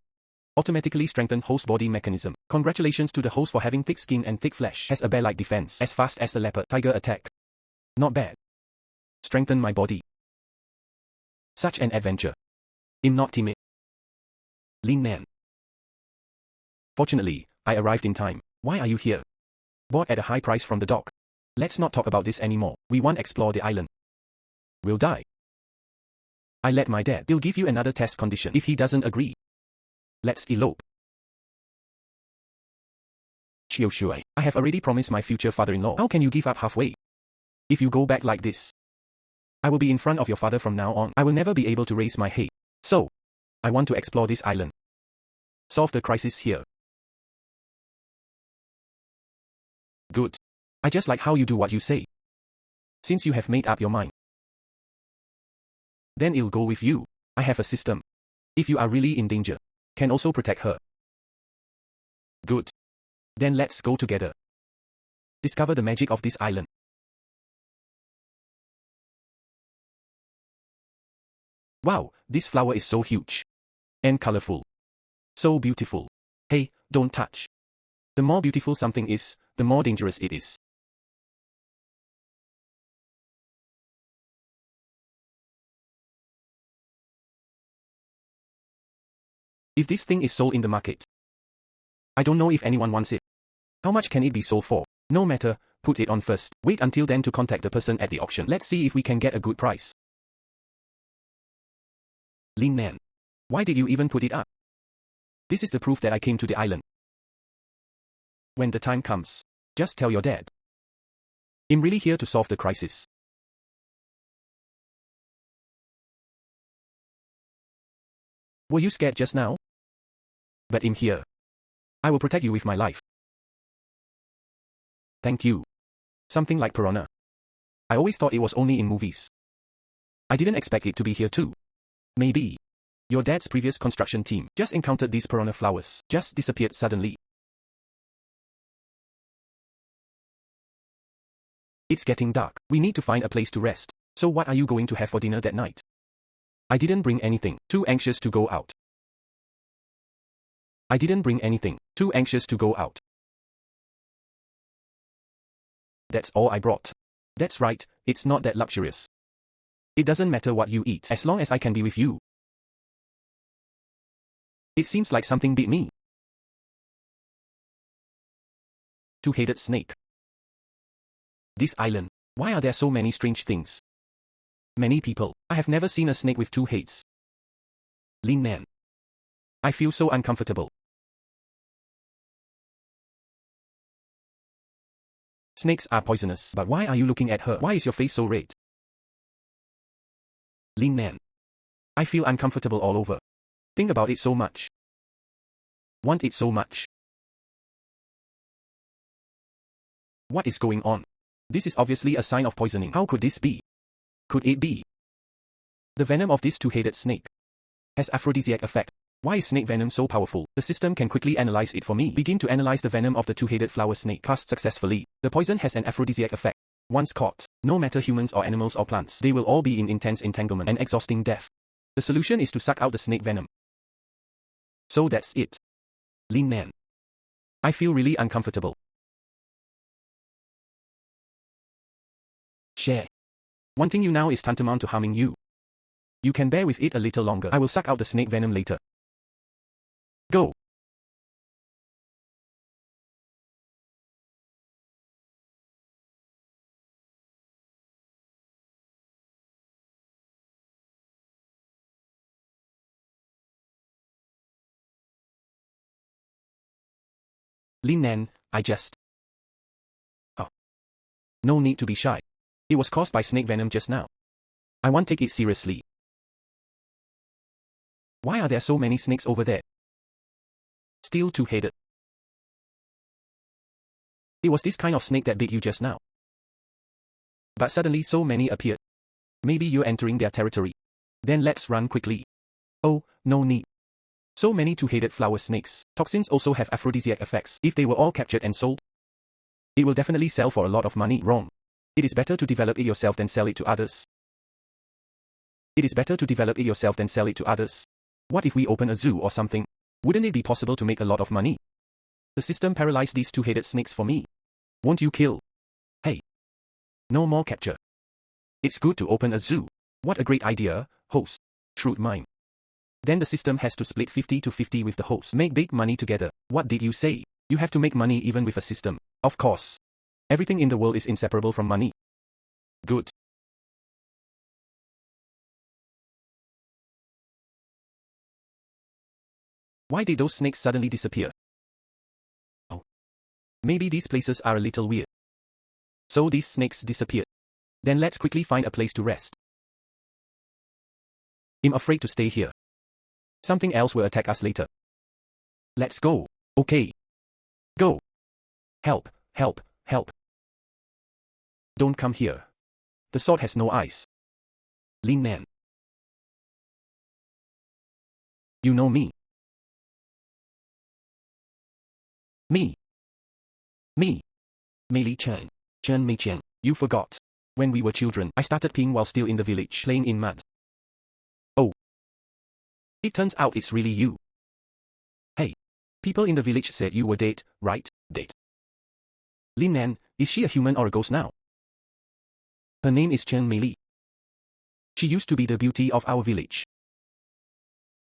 Automatically strengthened host body mechanism. Congratulations to the host for having thick skin and thick flesh. Has a bear-like defense. As fast as the leopard. Tiger attack. Not bad. Strengthen my body. Such an adventure. I'm not timid. Lin Nan. Fortunately, I arrived in time. Why are you here? Bought at a high price from the dock. Let's not talk about this anymore. We won't explore the island. We'll die. I let my dad. He'll give you another test condition if he doesn't agree. Let's elope. Chiu Shui, I have already promised my future father-in-law. How can you give up halfway? If you go back like this, I will be in front of your father from now on. I will never be able to raise my head. So, I want to explore this island. Solve the crisis here. Good. I just like how you do what you say. Since you have made up your mind, then I'll go with you. I have a system. If you are really in danger, can also protect her. Good. Then let's go together. Discover the magic of this island. Wow, this flower is so huge. And colorful. So beautiful. Hey, don't touch. The more beautiful something is, the more dangerous it is. If this thing is sold in the market, I don't know if anyone wants it. How much can it be sold for? No matter, put it on first. Wait until then to contact the person at the auction. Let's see if we can get a good price. Lin Nan. Why did you even put it up? This is the proof that I came to the island. When the time comes, just tell your dad. I'm really here to solve the crisis. Were you scared just now? But I'm here. I will protect you with my life. Thank you. Something like piranha. I always thought it was only in movies. I didn't expect it to be here too. Maybe your dad's previous construction team just encountered these piranha flowers, just disappeared suddenly. It's getting dark. We need to find a place to rest. So what are you going to have for dinner that night? I didn't bring anything. Too anxious to go out. I didn't bring anything. Too anxious to go out. That's all I brought. That's right, it's not that luxurious. It doesn't matter what you eat as long as I can be with you. It seems like something bit me. Two-headed snake. This island. Why are there so many strange things? Many people. I have never seen a snake with two heads. Lin Nan. I feel so uncomfortable. Snakes are poisonous. But why are you looking at her? Why is your face so red? Lin Nan. I feel uncomfortable all over. Think about it so much. Want it so much. What is going on? This is obviously a sign of poisoning. How could this be? Could it be the venom of this two-headed snake has aphrodisiac effect? Why is snake venom so powerful? The system can quickly analyze it for me. Begin to analyze the venom of the two-headed flower snake. Passed successfully. The poison has an aphrodisiac effect. Once caught, no matter humans or animals or plants, they will all be in intense entanglement and exhausting death. The solution is to suck out the snake venom. So that's it. Lin Nan. I feel really uncomfortable. Share. Wanting you now is tantamount to harming you. You can bear with it a little longer. I will suck out the snake venom later. Go. Lin Nan, Oh. No need to be shy. It was caused by snake venom just now. I won't take it seriously. Why are there so many snakes over there? Still two-headed. It was this kind of snake that bit you just now. But suddenly so many appeared. Maybe you're entering their territory. Then let's run quickly. Oh, no need. So many two-headed flower snakes. Toxins also have aphrodisiac effects. If they were all captured and sold, it will definitely sell for a lot of money. Wrong. It is better to develop it yourself than sell it to others. It is better to develop it yourself than sell it to others. What if we open a zoo or something? Wouldn't it be possible to make a lot of money? The system paralyzed these two-headed snakes for me. Won't you kill? Hey. No more capture. It's good to open a zoo. What a great idea, host. Shrewd mind. Then the system has to split 50 to 50 with the host. Make big money together. What did you say? You have to make money even with a system. Of course. Everything in the world is inseparable from money. Good. Why did those snakes suddenly disappear? Oh. Maybe these places are a little weird. So these snakes disappeared. Then let's quickly find a place to rest. I'm afraid to stay here. Something else will attack us later. Let's go. Okay. Go. Help, help, help. Don't come here. The sword has no eyes. Lin Nan. You know me. Me. Mei Li Chen. Chen Mei Chen. You forgot. When we were children, I started peeing while still in the village, playing in mud. Oh. It turns out it's really you. Hey. People in the village said you were dead, right? Dead. Lin Nan, is she a human or a ghost now? Her name is Chen Mei Li. She used to be the beauty of our village.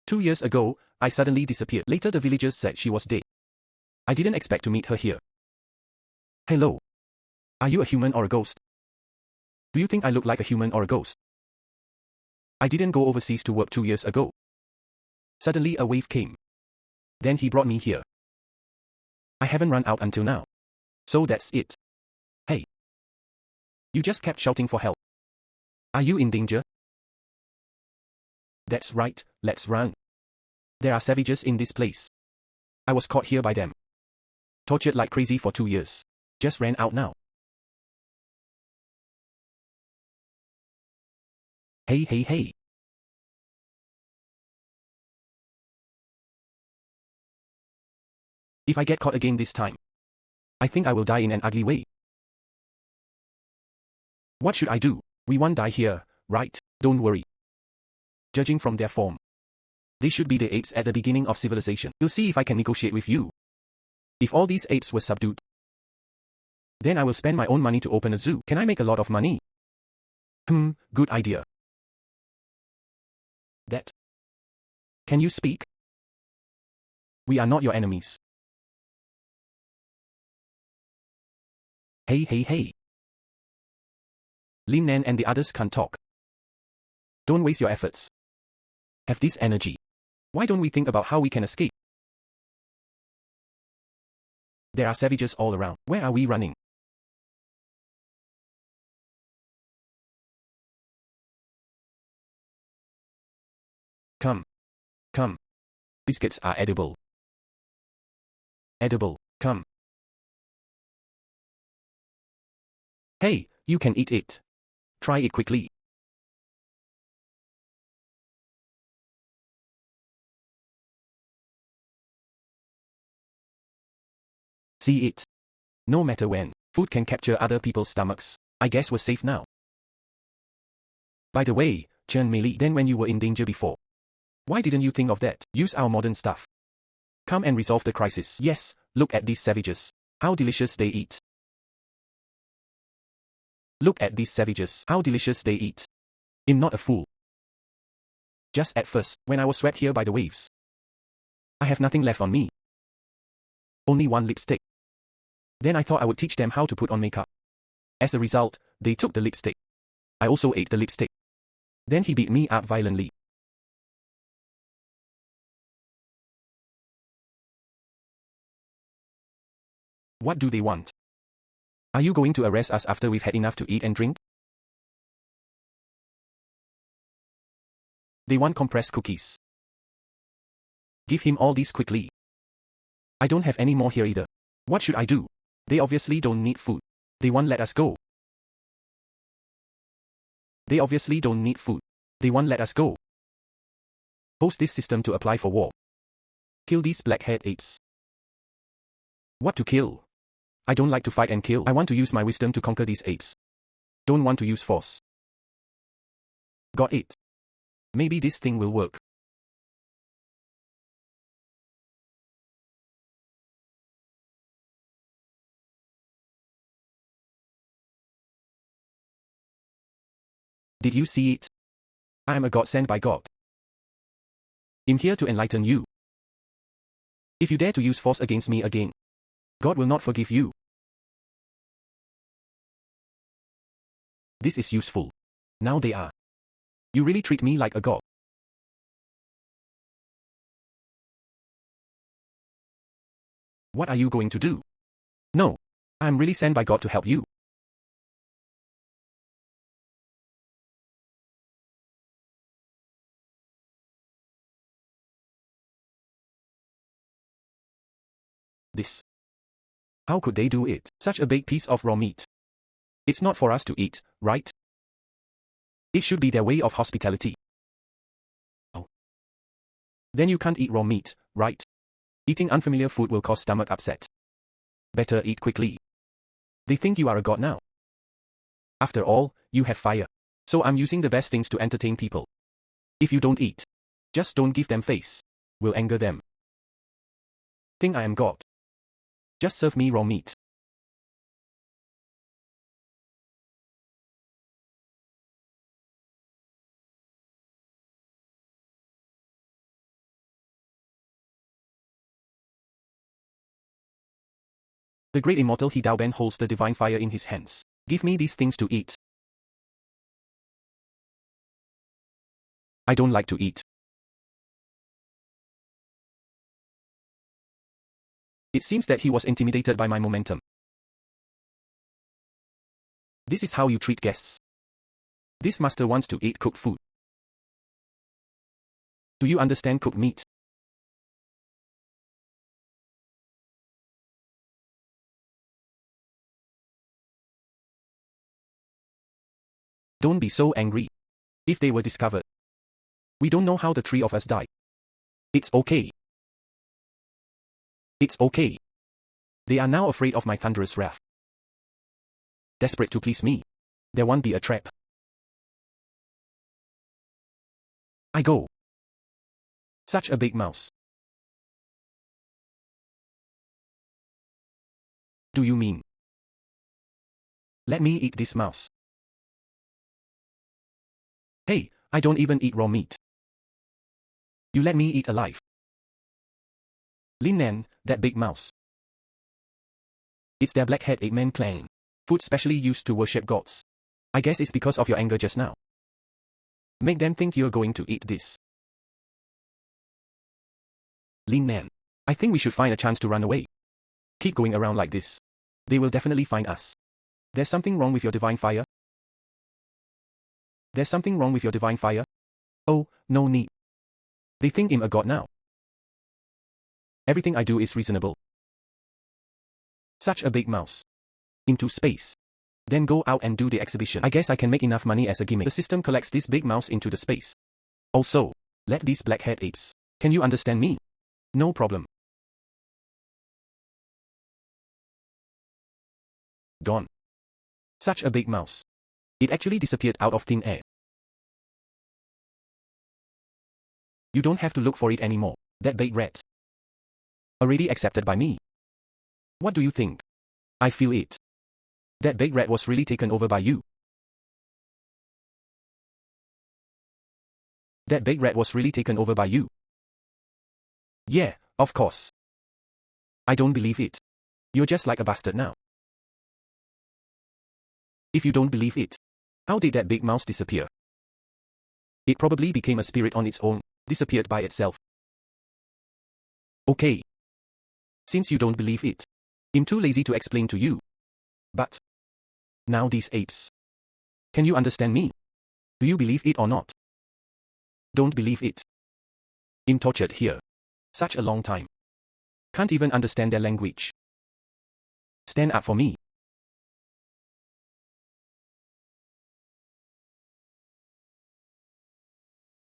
2 years ago, I suddenly disappeared. Later the villagers said she was dead. I didn't expect to meet her here. Hello. Are you a human or a ghost? Do you think I look like a human or a ghost? I didn't go overseas to work 2 years ago. Suddenly a wave came. Then he brought me here. I haven't run out until now. So that's it. Hey. You just kept shouting for help. Are you in danger? That's right, let's run. There are savages in this place. I was caught here by them. Tortured like crazy for 2 years. Just ran out now. Hey, hey, hey. If I get caught again this time, I think I will die in an ugly way. What should I do? We won't die here, right? Don't worry. Judging from their form, they should be the apes at the beginning of civilization. We'll see if I can negotiate with you. If all these apes were subdued, then I will spend my own money to open a zoo. Can I make a lot of money? Good idea. That. Can you speak? We are not your enemies. Hey, hey, hey. Lin Nan and the others can't talk. Don't waste your efforts. Have this energy. Why don't we think about how we can escape? There are savages all around. Where are we running? Come. Come. Biscuits are edible. Edible. Come. Hey, you can eat it. Try it quickly. See it. No matter when, food can capture other people's stomachs. I guess we're safe now. By the way, Chen Mei Li, then when you were in danger before, why didn't you think of that? Use our modern stuff. Come and resolve the crisis. Yes, look at these savages. How delicious they eat. Look at these savages. How delicious they eat. I'm not a fool. Just at first, when I was swept here by the waves, I have nothing left on me. Only one lipstick. Then I thought I would teach them how to put on makeup. As a result, they took the lipstick. I also ate the lipstick. Then he beat me up violently. What do they want? Are you going to arrest us after we've had enough to eat and drink? They want compressed cookies. Give him all these quickly. I don't have any more here either. What should I do? They obviously don't need food. They won't let us go. They obviously don't need food. They won't let us go. Post this system to apply for war. Kill these black-haired apes. What to kill? I don't like to fight and kill. I want to use my wisdom to conquer these apes. Don't want to use force. Got it. Maybe this thing will work. Did you see it? I am a god sent by God. I'm here to enlighten you. If you dare to use force against me again, God will not forgive you. This is useful. Now they are. You really treat me like a god. What are you going to do? No. I'm really sent by God to help you. This. How could they do it? Such a big piece of raw meat. It's not for us to eat, right? It should be their way of hospitality. Oh. Then you can't eat raw meat, right? Eating unfamiliar food will cause stomach upset. Better eat quickly. They think you are a god now. After all, you have fire. So I'm using the best things to entertain people. If you don't eat, just don't give them face. Will anger them. Think I am God. Just serve me raw meat. The great immortal He Daoben holds the divine fire in his hands. Give me these things to eat. I don't like to eat. It seems that he was intimidated by my momentum. This is how you treat guests. This master wants to eat cooked food. Do you understand cooked meat? Don't be so angry. If they were discovered, we don't know how the three of us died. It's okay. It's okay. They are now afraid of my thunderous wrath. Desperate to please me. There won't be a trap. I go. Such a big mouse. Do you mean? Let me eat this mouse. Hey, I don't even eat raw meat. You let me eat alive. Lin Nan, that big mouse. It's their black-head Eggman clan. Food specially used to worship gods. I guess it's because of your anger just now. Make them think you're going to eat this. Lin Nan. I think we should find a chance to run away. Keep going around like this. They will definitely find us. There's something wrong with your divine fire? There's something wrong with your divine fire? Oh, no need. They think I'm a god now. Everything I do is reasonable. Such a big mouse. Into space. Then go out and do the exhibition. I guess I can make enough money as a gimmick. The system collects this big mouse into the space. Also, let these black-head apes. Can you understand me? No problem. Gone. Such a big mouse. It actually disappeared out of thin air. You don't have to look for it anymore. That big rat. Already accepted by me. What do you think? I feel it. That big rat was really taken over by you. That big rat was really taken over by you. Yeah, of course. I don't believe it. You're just like a bastard now. If you don't believe it, how did that big mouse disappear? It probably became a spirit on its own, disappeared by itself. Okay. Since you don't believe it, I'm too lazy to explain to you. But now these apes. Can you understand me? Do you believe it or not? Don't believe it. I'm tortured here. Such a long time. Can't even understand their language. Stand up for me.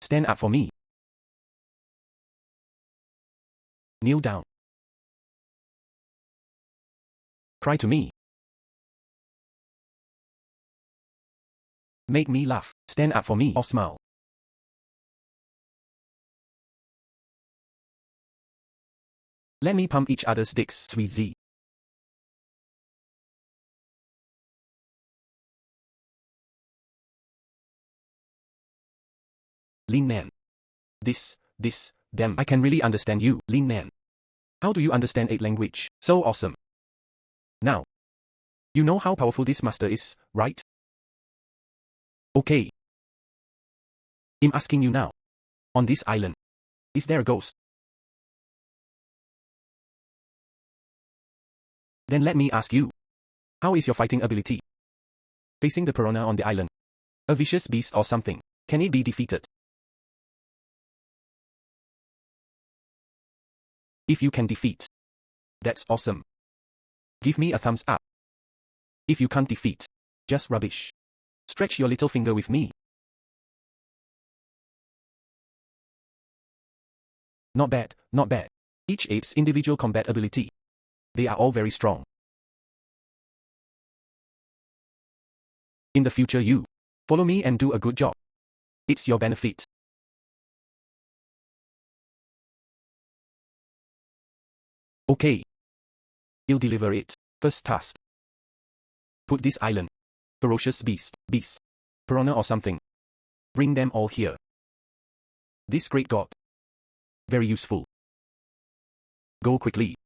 Stand up for me. Kneel down. Cry to me. Make me laugh. Stand up for me or smile. Let me pump each other's dicks. Lingzhi. Lin Nan. This, them. I can really understand you, Lin Nan. How do you understand ape language? So awesome. Now, you know how powerful this master is, right? Okay. I'm asking you now. On this island, is there a ghost? Then let me ask you. How is your fighting ability? Facing the piranha on the island. A vicious beast or something. Can it be defeated? If you can defeat. That's awesome. Give me a thumbs up. If you can't defeat. Just rubbish. Stretch your little finger with me. Not bad, not bad. Each ape's individual combat ability. They are all very strong. In the future you follow me and do a good job. It's your benefit. Okay. You'll deliver it. First task. Put this island. Ferocious beast, piranha or something. Bring them all here. This great god. Very useful. Go quickly.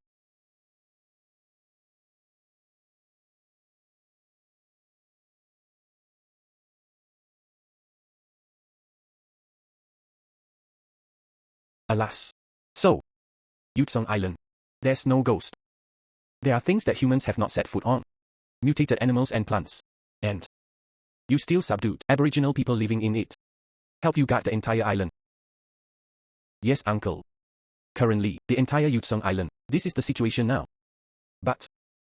Alas. So. Yutsong Island. There's no ghost. There are things that humans have not set foot on. Mutated animals and plants. And you still subdued Aboriginal people living in it. Help you guard the entire island. Yes, uncle. Currently, the entire Yutsong Island. This is the situation now. But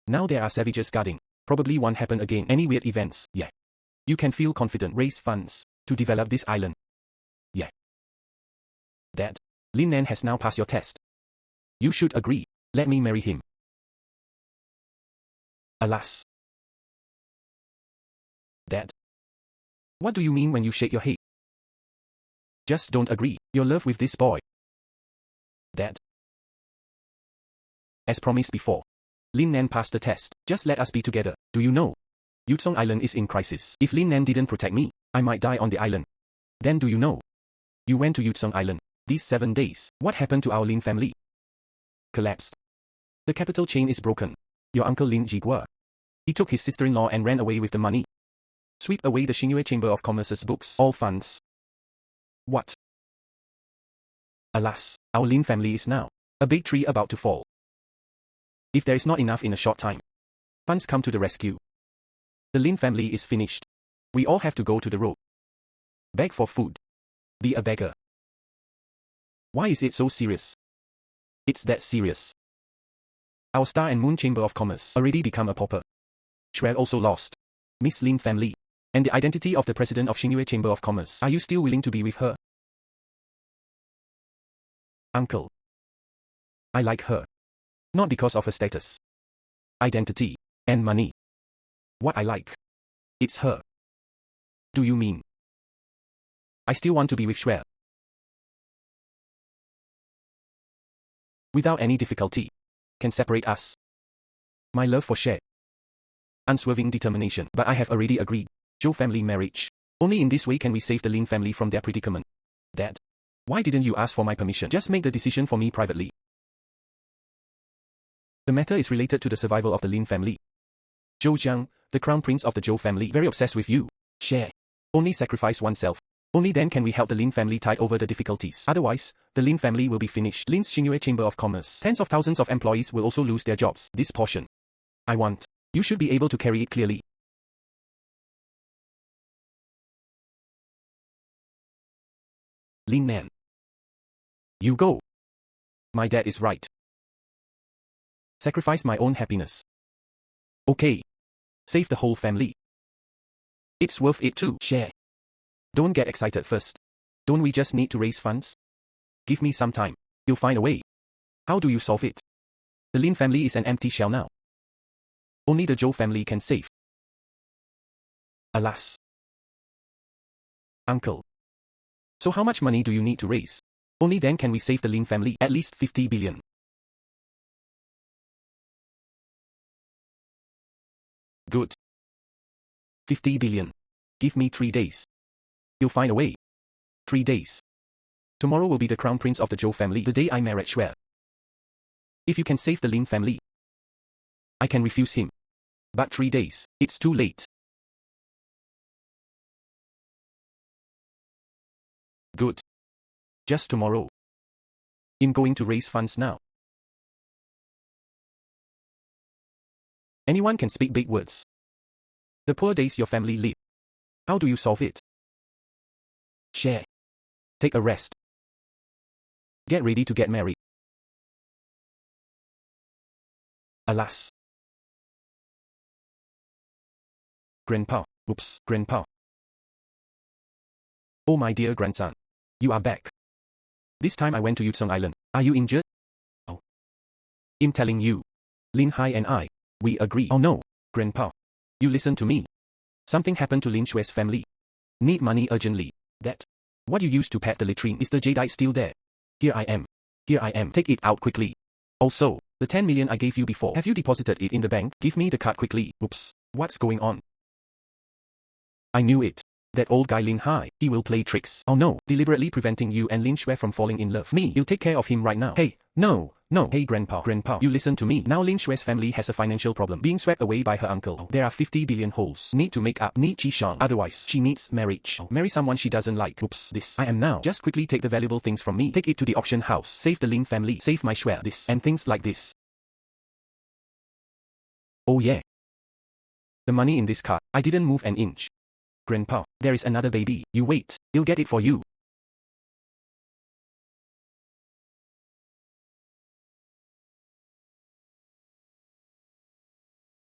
now there are savages guarding. Probably won't happen again. Any weird events, yeah. You can feel confident. Raise funds to develop this island. Yeah. Dad, Lin Nan has now passed your test. You should agree. Let me marry him. Alas. Dad. What do you mean when you shake your head? Just don't agree. Your love with this boy. Dad. As promised before. Lin Nan passed the test. Just let us be together. Do you know? Yutsong Island is in crisis. If Lin Nan didn't protect me, I might die on the island. Then do you know? You went to Yutsong Island. These 7 days. What happened to our Lin family? Collapsed. The capital chain is broken. Your uncle Lingzhi. He took his sister-in-law and ran away with the money. Sweep away the Xingyue Chamber of Commerce's books. All funds. What? Alas, our Lin family is now a big tree about to fall. If there is not enough in a short time, funds come to the rescue. The Lin family is finished. We all have to go to the road. Beg for food. Be a beggar. Why is it so serious? It's that serious. Our Star and Moon Chamber of Commerce already become a pauper. Shui also lost. Miss Lin family. And the identity of the president of Xingyue Chamber of Commerce. Are you still willing to be with her? Uncle. I like her. Not because of her status, identity, and money. What I like. It's her. Do you mean? I still want to be with Shui. Without any difficulty. Can separate us. My love for Shui. Unswerving determination. But I have already agreed. Zhou family marriage. Only in this way can we save the Lin family from their predicament. Dad. Why didn't you ask for my permission? Just make the decision for me privately. The matter is related to the survival of the Lin family. Zhou Jiang, the crown prince of the Zhou family, very obsessed with you. Share. Only sacrifice oneself. Only then can we help the Lin family tide over the difficulties. Otherwise, the Lin family will be finished. Lin's Xingyue Chamber of Commerce. Tens of thousands of employees will also lose their jobs. This portion. I want. You should be able to carry it clearly. Lin Nan. You go. My dad is right. Sacrifice my own happiness. Okay. Save the whole family. It's worth it too. Share. Don't get excited first. Don't we just need to raise funds? Give me some time. You'll find a way. How do you solve it? The Lin family is an empty shell now. Only the Zhou family can save. Alas. Uncle. So how much money do you need to raise? Only then can we save the Lin family. At least 50 billion. Good. 50 billion. Give me 3 days. You'll find a way. 3 days. Tomorrow will be the crown prince of the Zhou family, the day I married Shui. If you can save the Lin family, I can refuse him. But 3 days, it's too late. Good. Just tomorrow. I'm going to raise funds now. Anyone can speak big words. The poor days your family live. How do you solve it? Share. Take a rest. Get ready to get married. Alas. Grandpa. Oops, Grandpa. Oh my dear grandson. You are back. This time I went to Yutsong Island. Are you injured? Oh. I'm telling you. Lin Hai and I. We agree. Oh no, Grandpa. You listen to me. Something happened to Lin Shue's family. Need money urgently. That. What you used to pet the latrine is the jadeite still there? Here I am. Here I am. Take it out quickly. Also, the 10 million I gave you before. Have you deposited it in the bank? Give me the card quickly. Oops. What's going on? I knew it. That old guy Lin Hai, he will play tricks. Oh no, deliberately preventing you and Lin Shui from falling in love. Me, you'll take care of him right now. Hey, no. Hey Grandpa, you listen to me. Now Lin Shui's family has a financial problem, being swept away by her uncle. There are 50 billion holes. Need to make up, need Qishang. Otherwise, she needs marriage. Marry someone she doesn't like. Oops, this. I am now. Just quickly take the valuable things from me. Take it to the auction house. Save the Lin family. Save my Shui. This. And things like this. Oh yeah. The money in this car. I didn't move an inch. Grandpa, there is another baby. You wait. He'll get it for you.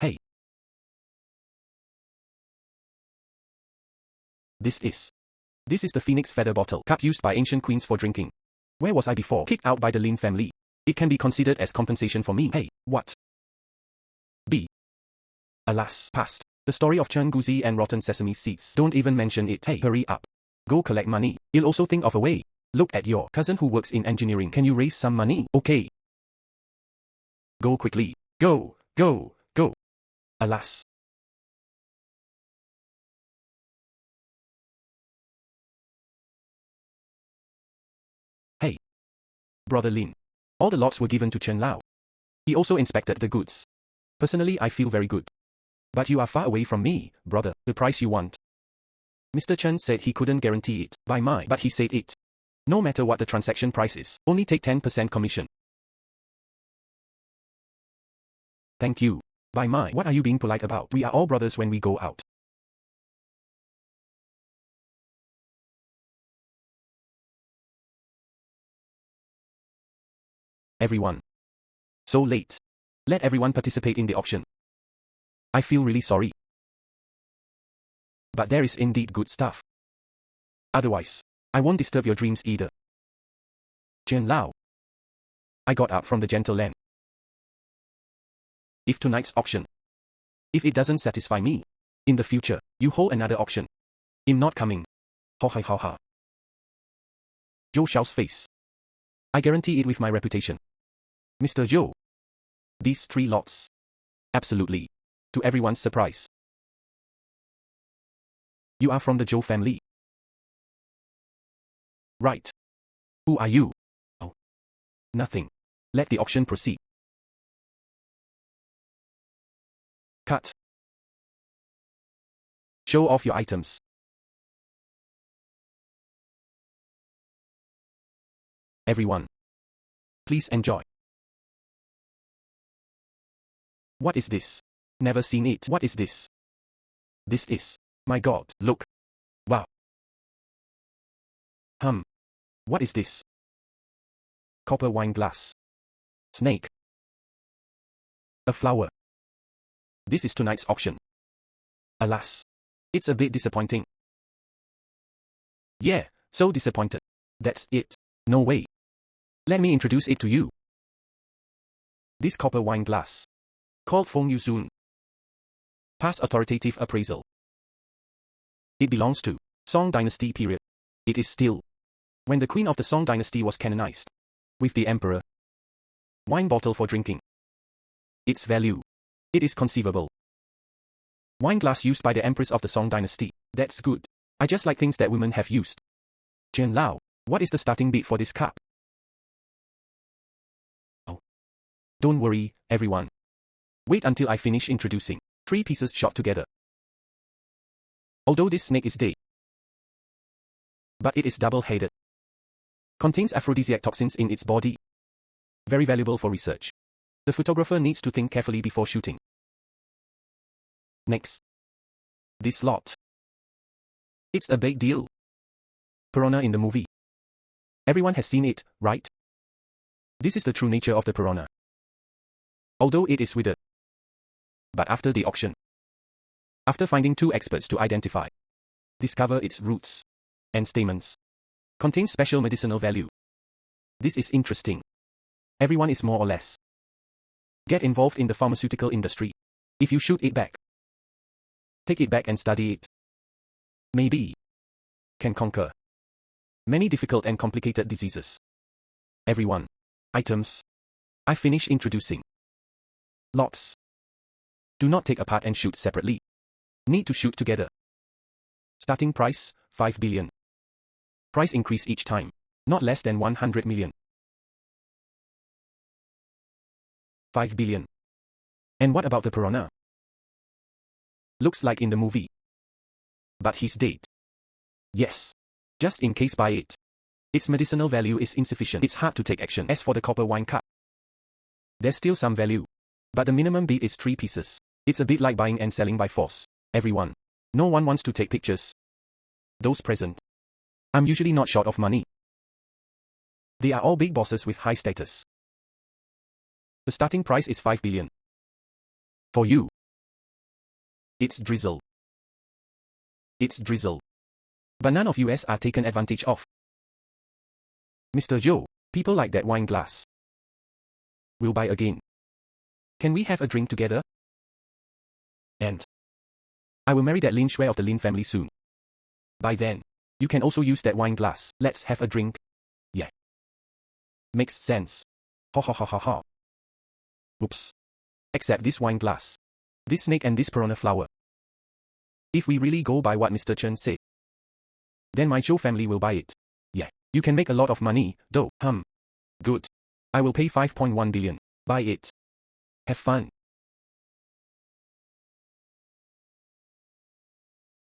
Hey. This is the phoenix feather bottle, cup used by ancient queens for drinking. Where was I before? Kicked out by the Lin family. It can be considered as compensation for me. Hey, what? B. Alas, past. The story of Chen Guzi and rotten sesame seeds. Don't even mention it. Hey, hurry up. Go collect money. You'll also think of a way. Look at your cousin who works in engineering. Can you raise some money? Okay. Go quickly. Go. Alas. Hey. Brother Lin. All the lots were given to Chen Lao. He also inspected the goods. Personally, I feel very good. But you are far away from me, brother. The price you want. Mr. Chen said he couldn't guarantee it, but he said it. No matter what the transaction price is, only take 10% commission. Thank you. What are you being polite about? We are all brothers when we go out. Everyone. So late. Let everyone participate in the auction. I feel really sorry. But there is indeed good stuff. Otherwise, I won't disturb your dreams either. Chen Lao. I got up from the gentle land. If tonight's auction, if it doesn't satisfy me, in the future, you hold another auction. I'm not coming. Ha ha ha ha. Zhou Xiao's face. I guarantee it with my reputation. Mr. Zhou. These 3 lots. Absolutely. To everyone's surprise. You are from the Zhou family. Right. Who are you? Oh. Nothing. Let the auction proceed. Cut. Show off your items. Everyone. Please enjoy. What is this? Never seen it. What is this? This is. My God, look. Wow. What is this? Copper wine glass. Snake. A flower. This is tonight's auction. Alas. It's a bit disappointing. Yeah, so disappointed. That's it. No way. Let me introduce it to you. This copper wine glass. Called Feng Yuzun. Pass authoritative appraisal. It belongs to Song Dynasty period. It is still when the queen of the Song Dynasty was canonized. With the emperor. Wine bottle for drinking. Its value. It is conceivable. Wine glass used by the empress of the Song Dynasty. That's good. I just like things that women have used. Chen Lao, what is the starting bid for this cup? Oh. Don't worry, everyone. Wait until I finish introducing. 3 pieces shot together. Although this snake is dead, but it is double-headed. Contains aphrodisiac toxins in its body. Very valuable for research. The photographer needs to think carefully before shooting. Next. This lot. It's a big deal. Piranha in the movie. Everyone has seen it, right? This is the true nature of the piranha. Although it is withered. But after the auction, after finding 2 experts to identify, discover its roots and stamens contains special medicinal value. This is interesting. Everyone is more or less get involved in the pharmaceutical industry. If you shoot it back, take it back and study it, maybe can conquer many difficult and complicated diseases. Everyone. Items. I finish introducing. Lots. Do not take apart and shoot separately. Need to shoot together. Starting price, 5 billion. Price increase each time. Not less than 100 million. 5 billion. And what about the piranha? Looks like in the movie. But he's dead. Yes. Just in case buy it. Its medicinal value is insufficient. It's hard to take action. As for the copper wine cup, there's still some value. But the minimum bid is 3 pieces. It's a bit like buying and selling by force. Everyone. No one wants to take pictures. Those present. I'm usually not short of money. They are all big bosses with high status. The starting price is 5 billion. For you. It's drizzle. It's drizzle. But none of us are taken advantage of. Mr. Joe, people like that wine glass. We'll buy again. Can we have a drink together? And I will marry that Lin Shui of the Lin family soon. By then, you can also use that wine glass. Let's have a drink. Yeah. Makes sense. Ha ha ha ha ha. Oops. Except this wine glass. This snake and this piranha flower. If we really go by what Mr. Chen said, then my Zhou family will buy it. Yeah. You can make a lot of money, though. Good. I will pay 5.1 billion. Buy it. Have fun.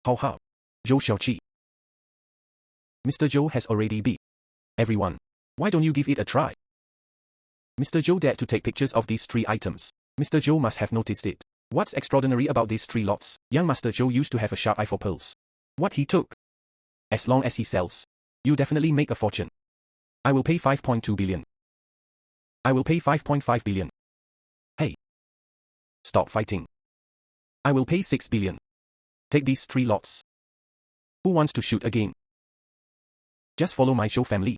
How? Zhou Xiaoqi. Mr. Zhou has already beat everyone. Why don't you give it a try? Mr. Zhou dared to take pictures of these 3 items. Mr. Zhou must have noticed it. What's extraordinary about these 3 lots? Young Master Zhou used to have a sharp eye for pearls. What he took? As long as he sells, you definitely make a fortune. I will pay 5.2 billion. I will pay 5.5 billion. Hey. Stop fighting. I will pay 6 billion. Take these 3 lots. Who wants to shoot again? Just follow my Zhou family.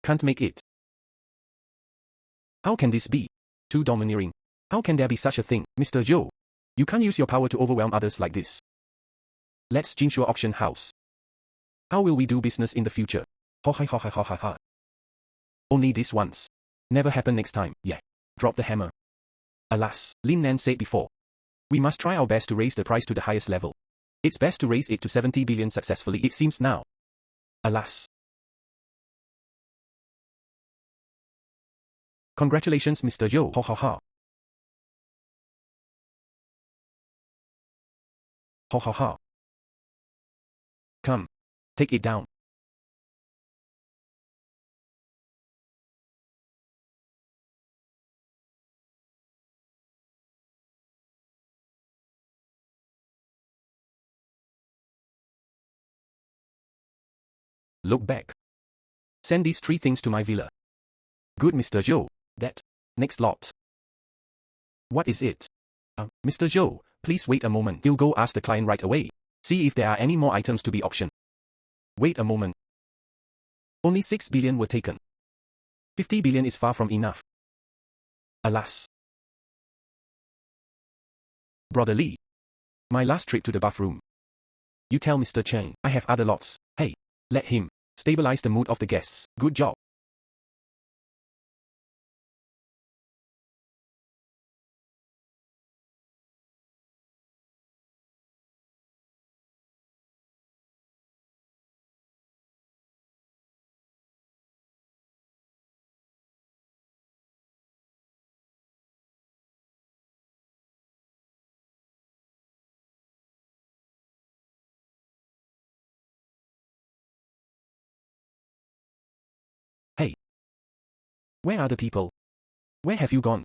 Can't make it. How can this be? Too domineering. How can there be such a thing, Mr. Zhou? You can't use your power to overwhelm others like this. Let's change your auction house. How will we do business in the future? Ha ha ha ha ha ha ha. Only this once. Never happen next time. Yeah. Drop the hammer. Alas, Lin Nan said before. We must try our best to raise the price to the highest level. It's best to raise it to 70 billion successfully, it seems now. Alas. Congratulations, Mr. Zhou. Ha ha ha. Ha ha ha. Come. Take it down. Look back. Send these 3 things to my villa. Good, Mr. Zhou. That. Next lot. What is it? Mr. Zhou, please wait a moment. You'll go ask the client right away. See if there are any more items to be auctioned. Wait a moment. Only 6 billion were taken. 50 billion is far from enough. Alas. Brother Li. My last trip to the bathroom. You tell Mr. Chen, I have other lots. Hey. Let him stabilize the mood of the guests. Good job. Hey. Where are the people? Where have you gone?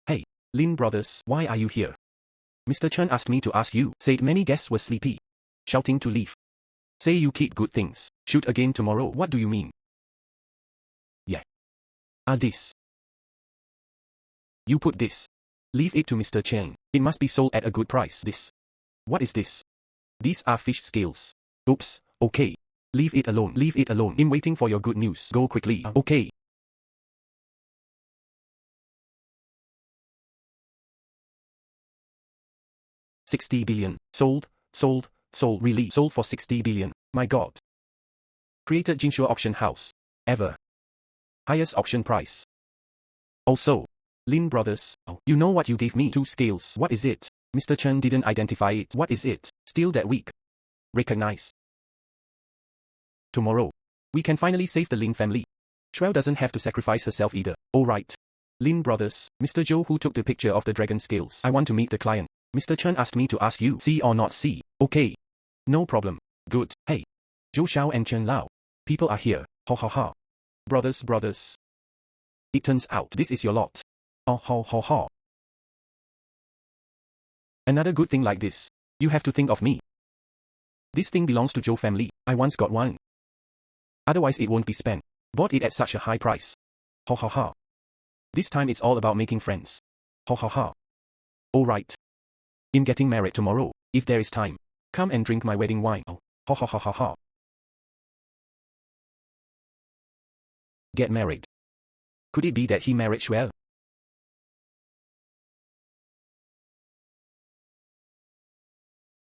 Hey, Lin brothers, why are you here? Mr. Chen asked me to ask you, said many guests were sleepy. Shouting to leave. Say you keep good things. Shoot again tomorrow. What do you mean? Yeah. This. You put this. Leave it to Mr. Chen. It must be sold at a good price. This. What is this? These are fish scales. Oops, okay. Leave it alone. Leave it alone. I'm waiting for your good news. Go quickly. Okay. $60 billion. Sold, sold, sold. Really? Sold for $60 billion. My God. Created Jinsure auction house. Ever. Highest auction price. Also. Lin Brothers. Oh, you know what you gave me? 2 scales. What is it? Mr. Chen didn't identify it. What is it? Still that weak. Recognize. Tomorrow. We can finally save the Lin family. Shuel doesn't have to sacrifice herself either. Alright. Lin Brothers. Mr. Zhou who took the picture of the dragon scales. I want to meet the client. Mr. Chen asked me to ask you. See or not see? Okay. No problem. Good. Hey. Zhou Xiao and Chen Lao. People are here. Ha ha ha. Brothers. It turns out this is your lot. Oh ha ha ha. Another good thing like this. You have to think of me. This thing belongs to Zhou family. I once got one. Otherwise it won't be spent. Bought it at such a high price. Ha ha ha. This time it's all about making friends. Ha ha ha. Alright. I'm getting married tomorrow. If there is time, come and drink my wedding wine. Oh. Ha ha ha ha ha. Get married. Could it be that he married Shuel?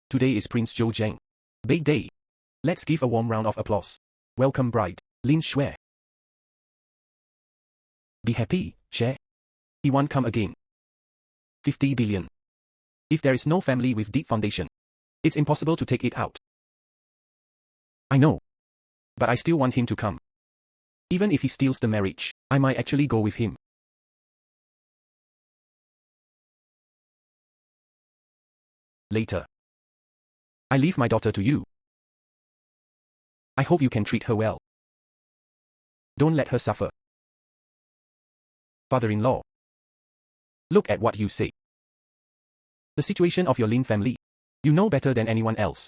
Today is Prince Zhou Zheng. Big day. Let's give a warm round of applause. Welcome bride, Lin Shui. Be happy, share. He won't come again. 50 billion. If there is no family with deep foundation, it's impossible to take it out. I know. But I still want him to come. Even if he steals the marriage, I might actually go with him. Later. I leave my daughter to you. I hope you can treat her well. Don't let her suffer. Father-in-law. Look at what you say. The situation of your Lin family. You know better than anyone else.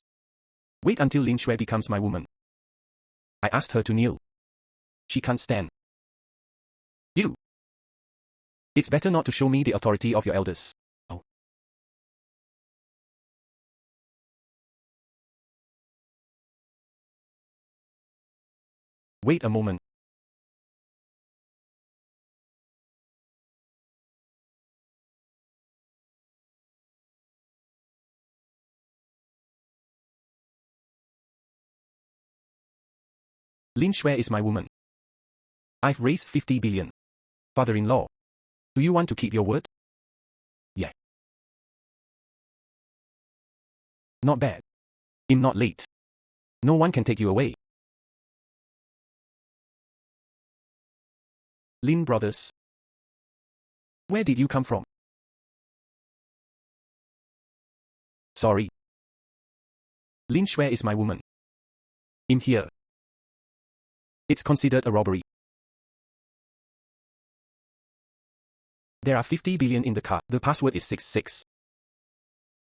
Wait until Lin Shui becomes my woman. I asked her to kneel. She can't stand. You. It's better not to show me the authority of your elders. Oh. Wait a moment. Lin Shui is my woman. I've raised 50 billion. Father-in-law. Do you want to keep your word? Yeah. Not bad. I'm not late. No one can take you away. Lin Brothers. Where did you come from? Sorry. Lin Shui is my woman. I'm here. It's considered a robbery. There are 50 billion in the car. The password is 66.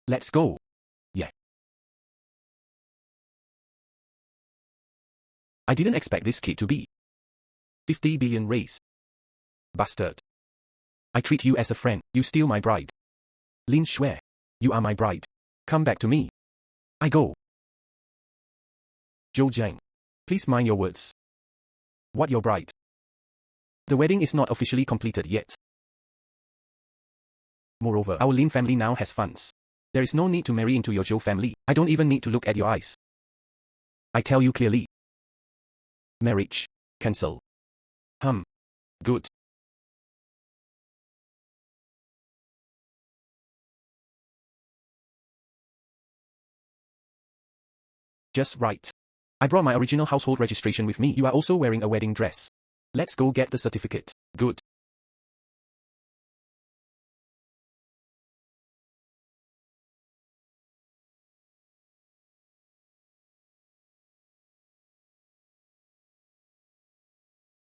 Let's go. Yeah. I didn't expect this kid to be 50 billion raised. Bastard. I treat you as a friend. You steal my bride. Lin Shui. You are my bride. Come back to me. I go. Zhou Zheng. Please mind your words. What your bride? The wedding is not officially completed yet. Moreover, our Lin family now has funds. There is no need to marry into your Zhou family. I don't even need to look at your eyes. I tell you clearly. Marriage. Cancel. Good. Just right. I brought my original household registration with me. You are also wearing a wedding dress. Let's go get the certificate. Good.